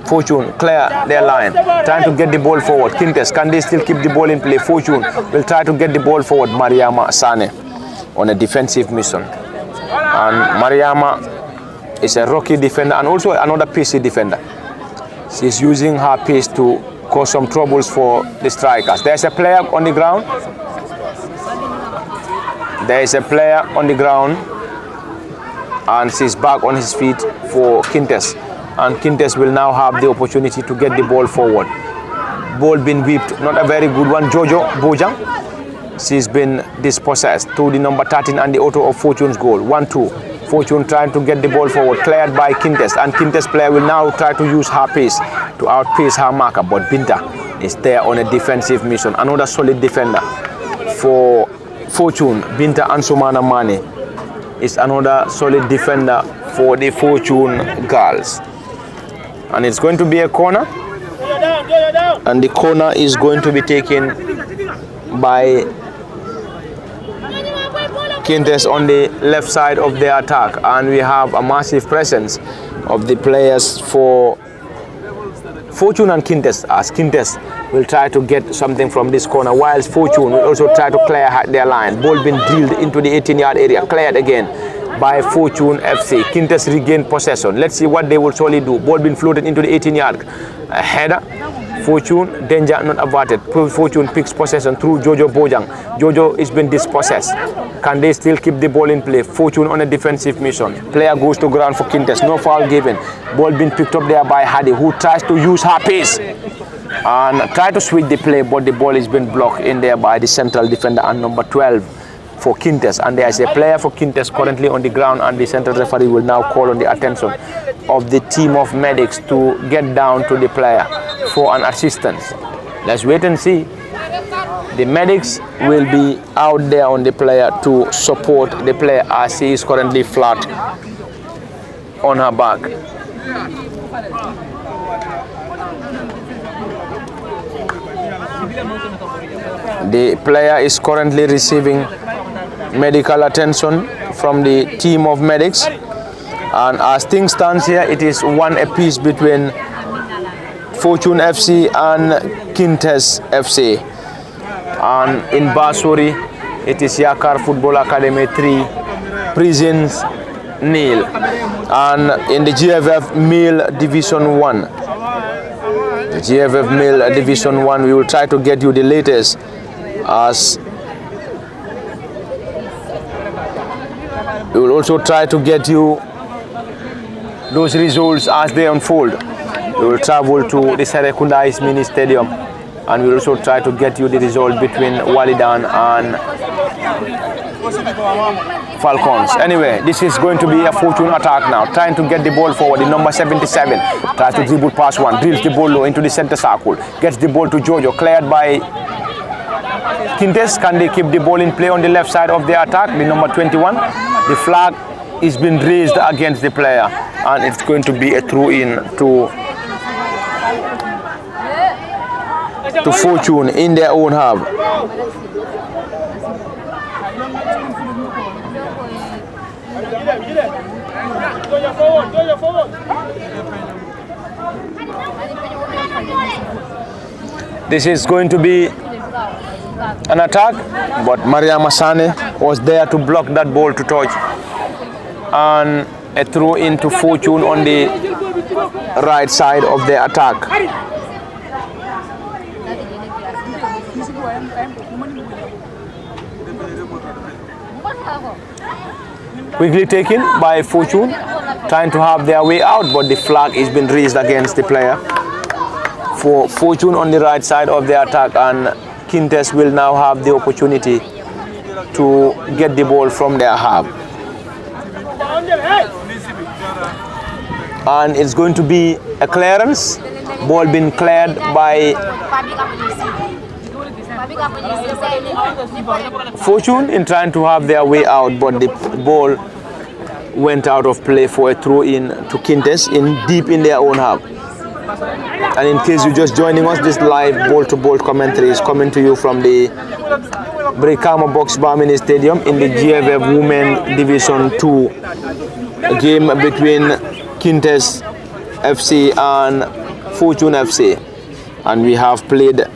Fortune clear their line, trying to get the ball forward. Kinteh, can they still keep the ball in play? Fortune will try to get the ball forward. Mariama Sane on a defensive mission. And Mariama is a rocky defender and also another pacey defender. She's using her pace to cause some troubles for the strikers. There's a player on the ground. There is a player on the ground, and she's back on his feet for Kinteh. And Kinteh will now have the opportunity to get the ball forward. Ball being whipped, not a very good one. Jojo Bojang, she's been dispossessed to the number 13 and the author of Fortune's goal. 1-2. Fortune trying to get the ball forward, cleared by Kinteh, and Kinteh's player will now try to use her pace to outpace her marker, but Binta is there on a defensive mission. Another solid defender for Fortune. Binta Ansumana Mane is another solid defender for the Fortune girls. And it's going to be a corner, and the corner is going to be taken by Kinteh on the left side of the attack, and we have a massive presence of the players for Fortune and Kinteh, as Kinteh will try to get something from this corner, whilst Fortune will also try to clear their line. Ball being drilled into the 18-yard area, cleared again by Fortune FC. Kinteh regained possession. Let's see what they will surely do. Ball being floated into the 18-yard. A header. Fortune, danger not averted. Fortune picks possession through Jojo Bojang. Jojo is been dispossessed. Can they still keep the ball in play? Fortune on a defensive mission. Player goes to ground for Kinteh. No foul given. Ball being picked up there by Hadi, who tries to use her pace and try to switch the play, but the ball has been blocked in there by the central defender and number 12 for Kinteh. And there is a player for Kinteh currently on the ground, and the central referee will now call on the attention of the team of medics to get down to the player for an assistance. Let's wait and see. The medics will be out there on the player to support the player as he is currently flat on her back. The player is currently receiving medical attention from the team of medics, and as things stand here, it is 1 apiece between Fortune FC and Kinteh FC. And in Basuri, it is Yakar Football Academy 3, Prisons 0. And in the GFF Male Division 1, The GFF Male Division 1, we will try to get you the latest as we will also try to get you those results as they unfold. We will travel to the Serekunda Mini Stadium and we will also try to get you the result between Walidan and Falcons. Anyway, this is going to be a fortune attack now, trying to get the ball forward. The number 77 tries to dribble past one, drills the ball low into the center circle, gets the ball to Jojo, cleared by Kinteh. Can they keep the ball in play on the left side of the attack? The number 21, the flag is being raised against the player and it's going to be a throw-in to Fortune in their own half. This is going to be an attack, but Mariama Sane was there to block that ball to touch, and a throw into Fortune on the right side of the attack. Quickly taken by Fortune, trying to have their way out, but the flag is been raised against the player for Fortune on the right side of the attack, and Kinteh will now have the opportunity to get the ball from their half. And it's going to be a clearance, ball being cleared by Fortune in trying to have their way out, but the ball went out of play for a throw-in to Kinteh in deep in their own half. And in case you're just joining us, this live ball-to-ball commentary is coming to you from the Brikama Box Bar Mini Stadium in the GFF Women Division 2 game between Kinteh FC and Fortune FC. And we have played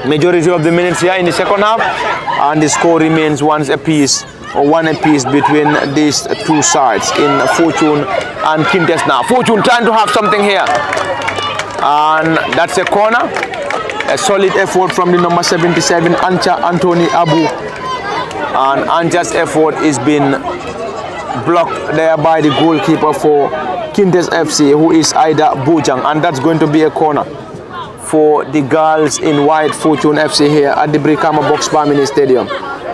majority of the minutes here in the second half, and the score remains one apiece between these two sides in Fortune and Kinteh. Now Fortune trying to have something here, and that's a corner. A solid effort from the number 77 Ancha Anthony Abu, and Ancha's effort is being blocked there by the goalkeeper for Kinteh FC, who is Aida Bojang, and that's going to be a corner for the girls in white Fortune FC here at the Brikama Box Bar Mini Stadium.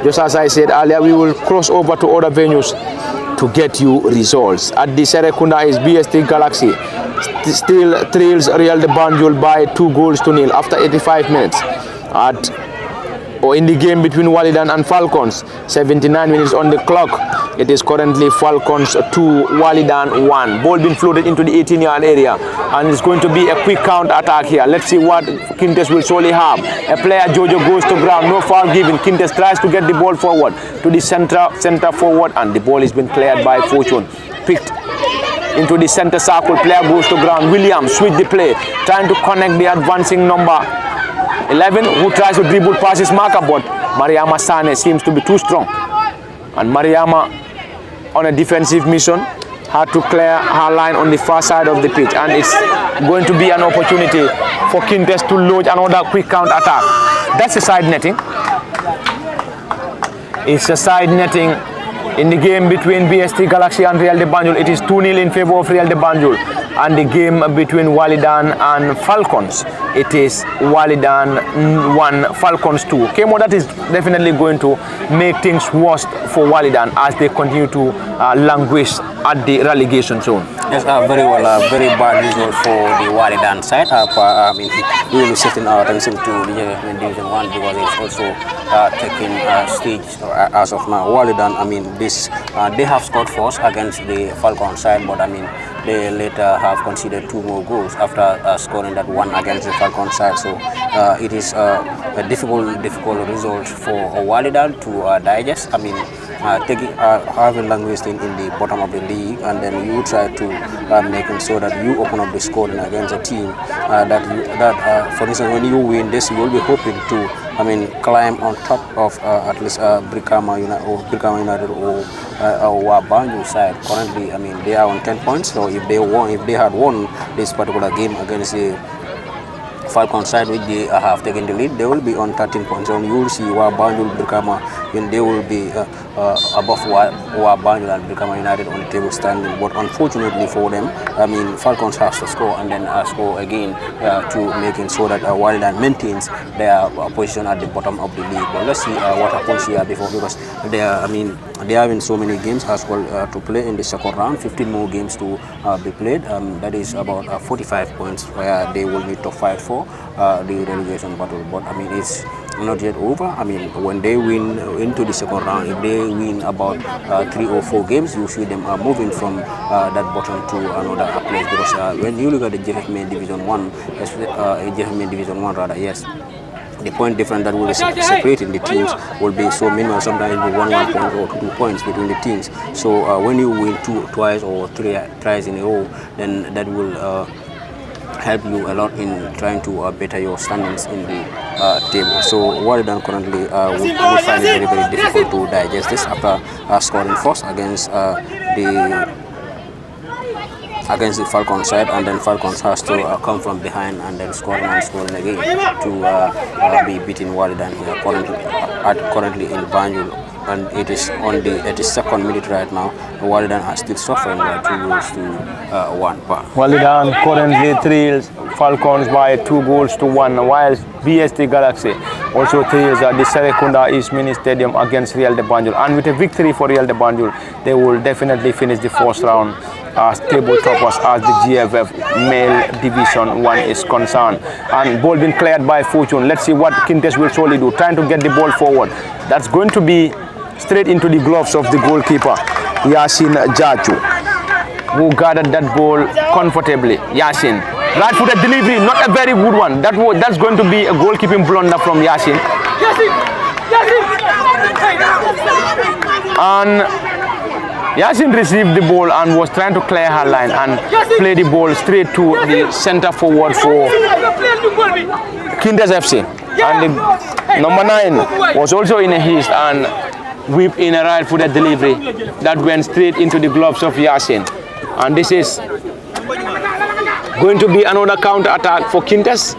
Just as I said earlier, we will cross over to other venues to get you results. At the Serekunda is BST Galaxy still trails Real de Banjul by 2-0 after 85 minutes. In the game between Walidan and Falcons, 79 minutes on the clock. It is currently Falcons 2, Walidan 1. Ball being floated into the 18-yard area, and it's going to be a quick counter attack here. Let's see what Kinteh will surely have. A player Jojo goes to ground, no foul given. Kinteh tries to get the ball forward to the center forward, and the ball has been cleared by Fortune. Picked into the center circle, player goes to ground. Williams switch the play, trying to connect the advancing number 11, who tries to dribble past his marker, but Mariama Sane seems to be too strong. And Mariama, on a defensive mission, had to clear her line on the far side of the pitch. And it's going to be an opportunity for Kinteh to launch another quick counter attack. That's a side netting. It's a side netting in the game between BST Galaxy and Real de Banjul. It is 2-0 in favor of Real de Banjul. And the game between Walidan and Falcons, it is Walidan 1, Falcons 2. Kemo, that is definitely going to make things worse for Walidan as they continue to languish at the relegation zone. Yes, very well, very bad result for the Walidan side. We will be setting our attention to the GFF Division 1 because it's also taking stage as of now. Walidan, they have scored first against the Falcon side, but they later have conceded 2 more goals after scoring that one against the Falcon side. So it is a difficult result for Walidan to digest. having languished in the bottom of the league, and then you try to making sure that you open up the scoring against a team for instance, when you win this, you will be hoping to climb on top of at least Brikama United or Banjul side. Currently, they are on 10 points. So if they had won this particular game against the Falcon side, which they have taken the lead, they will be on 13 points. So you will see Banjul, Brikama, they will be above Banjul and Brikama United on the table standing. But unfortunately for them, Falcons has to score and then score again to making sure that Wildland maintains their position at the bottom of the league. But let's see what happens here before, because they are having so many games as well to play in the second round. 15 more games to be played. That is about 45 points where they will need to fight for the relegation battle. But it's not yet over. When they win into the second round, if they win about 3 or 4 games, you see them moving from that bottom to another place. Because when you look at the GFF Division 1, the point difference that will be separating the teams will be so minimal. Sometimes it will be 1 point or 2 points between the teams. So when you win twice or thrice in a row, then that will help you a lot in trying to better your standings in the table. So Wildland currently would find it very, very difficult to digest this after scoring first against the Falcon side, and then Falcons has to come from behind and then scoring again to be beating Wildland here currently in Banjul. And it is on the 82nd minute right now. Wildland are still suffering by 2 goals to 1. Wildland currently trails Falcons by 2 goals to 1, while BST Galaxy also trails at the Serekunda East Mini Stadium against Real de Banjul. And with a victory for Real de Banjul, they will definitely finish the first round as table toppers as the GFF male Division 1 is concerned. And ball been cleared by Fortune. Let's see what Kinteh will surely do, trying to get the ball forward. That's going to be straight into the gloves of the goalkeeper, Yasin Jaju, who gathered that ball comfortably. Yasin, right-footed delivery, not a very good one. That's going to be a goalkeeping blunder from Yasin. And Yasin received the ball and was trying to clear her line and play the ball straight to the center forward for Kinteh FC. And the number 9 was also in a haste and whipped in a right-footed delivery that went straight into the gloves of Yasin. And this is going to be another counter-attack for Kinteh.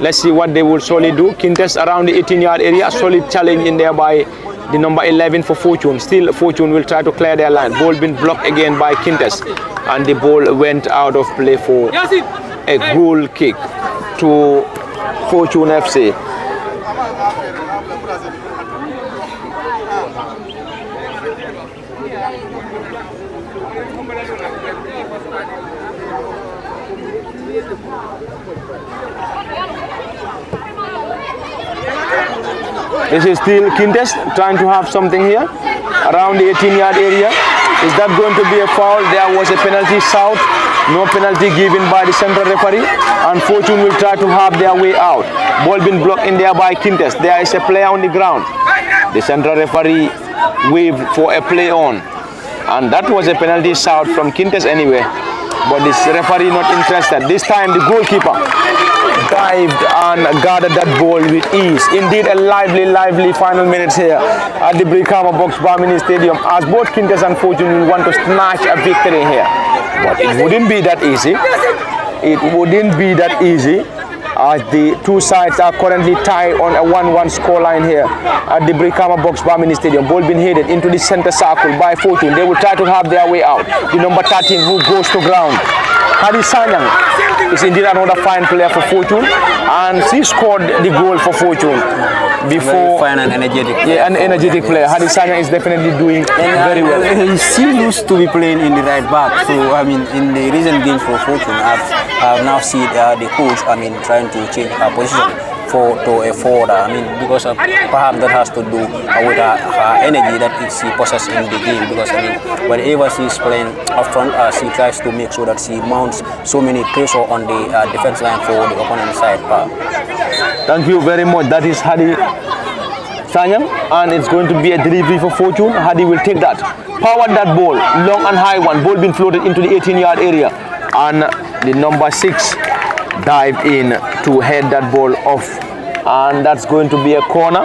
Let's see what they will surely do. Kinteh around the 18-yard area, solid challenge in there by the number 11 for Fortune. Still, Fortune will try to clear their line. Ball been blocked again by Kinteh, and the ball went out of play for a goal kick to Fortune FC. This is still Kinteh trying to have something here around the 18-yard area. Is that going to be a foul? There was a penalty south. No penalty given by the central referee, and Fortune will try to have their way out. Ball been blocked in there by Kinteh. There is a player on the ground. The central referee waved for a play on, and that was a penalty south from Kinteh anyway. But this referee not interested. This time the goalkeeper dived and gathered that ball with ease. Indeed, a lively final minutes here at the Brikama Box Bar Mini Stadium, as both Kinteh and Fortune will want to snatch a victory here. But it wouldn't be that easy. It wouldn't be that easy, as the two sides are currently tied on a 1-1 scoreline here at the Brikama Box Bar Mini Stadium. Ball being headed into the center circle by Fortune. They will try to have their way out. The number 13 who goes to ground, Hadi Sanyang, is indeed another fine player for Fortune, and she scored the goal for Fortune before. Very fine and energetic. Yeah, an energetic player. Hadi Sanyang is definitely doing very well. She used to be playing in the right back. So in the recent games for Fortune, I've now seen the coach trying to change her position to a forward. Because perhaps that has to do with her energy that she possesses in the game. Because whenever she's playing up front, she tries to make sure that she mounts so many pressure on the defense line for the opponent side. Thank you very much. That is Hadi Sanyang, and it's going to be a delivery for Fortune. Hadi will take that. Powered that ball, long and high one. Ball being floated into the 18-yard area. And the number 6 dive in to head that ball off. And that's going to be a corner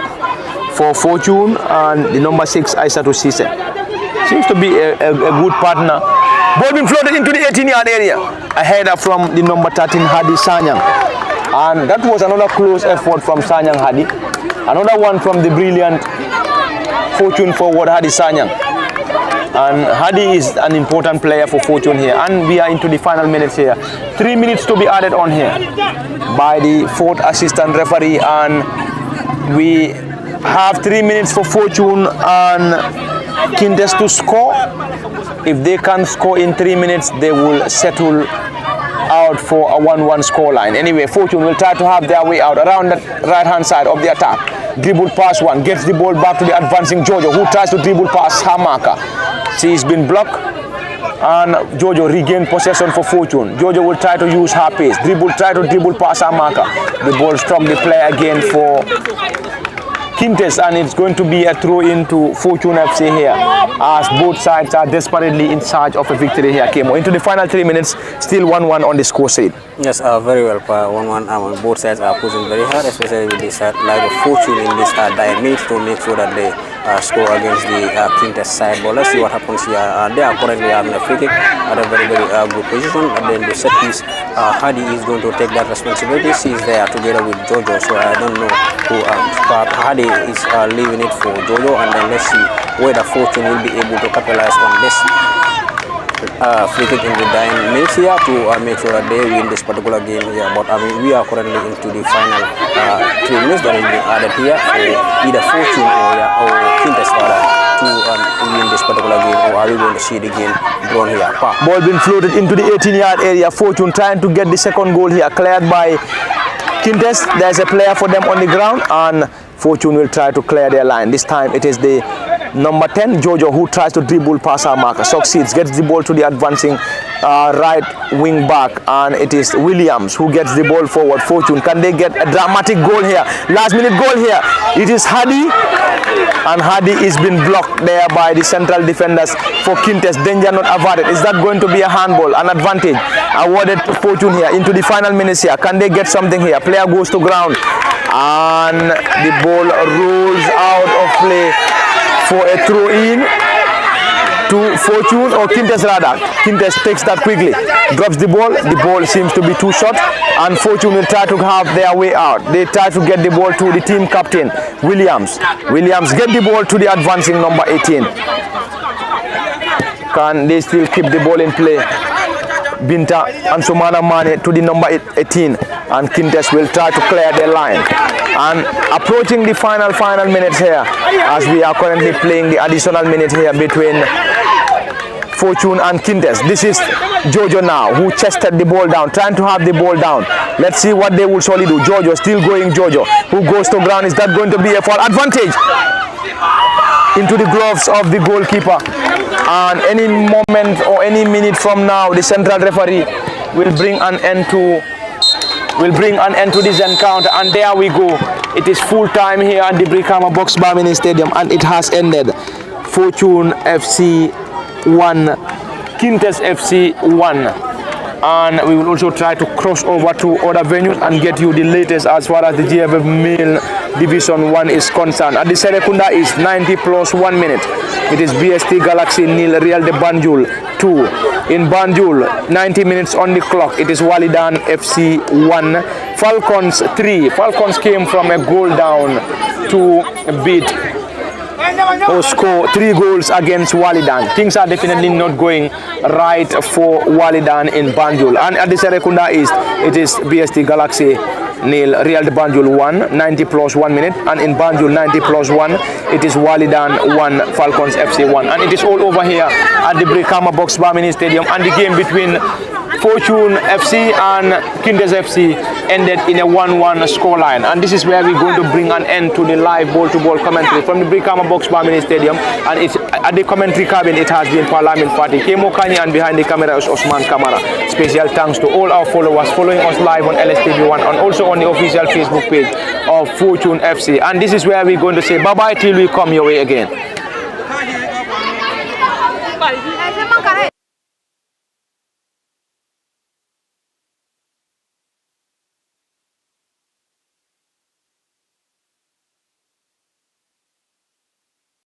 for Fortune and the number 6, Aissatou Cisse. Seems to be a good partner. Ball being floated into the 18-yard area. A header from the number 13, Hadi Sanyang. And that was another close effort from Sanyang Hadi. Another one from the brilliant Fortune forward, Hadi Sanyang. And Hadi is an important player for Fortune here. And we are into the final minutes here. 3 minutes to be added on here by the 4th assistant referee. And we have 3 minutes for Fortune and Kinteh to score. If they can score in 3 minutes, they will settle out for a 1-1 scoreline. Anyway, Fortune will try to have their way out around the right-hand side of the attack. Dribble pass one, gets the ball back to the advancing Jojo, who tries to dribble past her marker. She's been blocked, and Jojo regained possession for Fortune. Jojo will try to use her pace. Try to dribble past her marker. The ball struck the player again for Kinteh, and it's going to be a throw into Fortune FC here, as both sides are desperately in search of a victory here. Kemo. Into the final 3 minutes, still 1-1 on the score sheet. Yes, very well. 1-1. Both sides are pushing very hard, especially with this like of Fortune in this dire need to make sure that they score against the Kinteh side. But let's see what happens here. They are currently having a free kick at a very good position. And then the set piece, Hadi is going to take that responsibility. She is there together with Jojo, so I don't know who. Hadi is leaving it for Jojo, and then let's see whether Fortune will be able to capitalize on this free kick in the dying minutes here to make sure that they win this particular game here. But I mean, we are currently into the final 3 minutes that is being added here for either Fortune or Kinteh to win this particular game, or are we going to see the game drawn here? Ball being floated into the 18-yard area. Fortune trying to get the second goal here, cleared by Kinteh. There's a player for them on the ground, and Fortune will try to clear their line. This time it is the number 10, Jojo, who tries to dribble past our marker. Succeeds, gets the ball to the advancing right wing back, and it is Williams who gets the ball forward. Fortune, can they get a dramatic goal here? Last minute goal here. It is Hadi, and Hadi is been blocked there by the central defenders for Kinteh. Danger not averted. Is that going to be a handball? An advantage awarded to Fortune here into the final minutes here. Can they get something here? Player goes to ground, and the ball rolls out of play for a throw in to Fortune, or Kinteh rather. Kinteh takes that quickly, drops the ball seems to be too short, and Fortune will try to have their way out. They try to get the ball to the team captain, Williams get the ball to the advancing number 18. Can they still keep the ball in play? Binta and Sumana Mane to the number 18, and Kinteh will try to clear their line. And approaching the final minutes here, as we are currently playing the additional minute here between Fortune and Kinteh. This is Jojo now, who chested the ball down, trying to have the ball down. Let's see what they will surely do. Jojo, still going Jojo, who goes to ground. Is that going to be a foul? Advantage into the gloves of the goalkeeper. And any moment or any minute from now, the central referee will bring an end to this encounter. And there we go. It is full time here at the Brikama Box Bar Mini Stadium, and it has ended. Fortune FC 1, Kinteh FC 1. And we will also try to cross over to other venues and get you the latest as far as the GFF male Division 1 is concerned. At the Serekunda is 90 plus 1 minute. It is BST Galaxy nil, Real de Banjul 2. In Banjul, 90 minutes on the clock. It is Walidan FC 1, Falcons 3. Falcons came from a goal down to beat or score 3 goals against Walidan. Things are definitely not going right for Walidan in Banjul. And at the Serekunda East, it is BST Galaxy nil, Real de Banjul 1, 90 plus 1 minute. And in Banjul, 90 plus 1, it is Walidan 1, Falcons FC 1. And it is all over here at the Brikama Box Bar Mini Stadium. And the game between Fortune FC and Kinteh FC ended in a 1-1 scoreline. And this is where we're going to bring an end to the live ball-to-ball commentary from the Brikama Box Bar Mini Stadium. And it's, at the commentary cabin, it has been Parliament Party, Kemo Kani, and behind the camera is Osman Kamara. Special thanks to all our followers following us live on LSTV1 and also on the official Facebook page of Fortune FC. And this is where we're going to say bye-bye till we come your way again.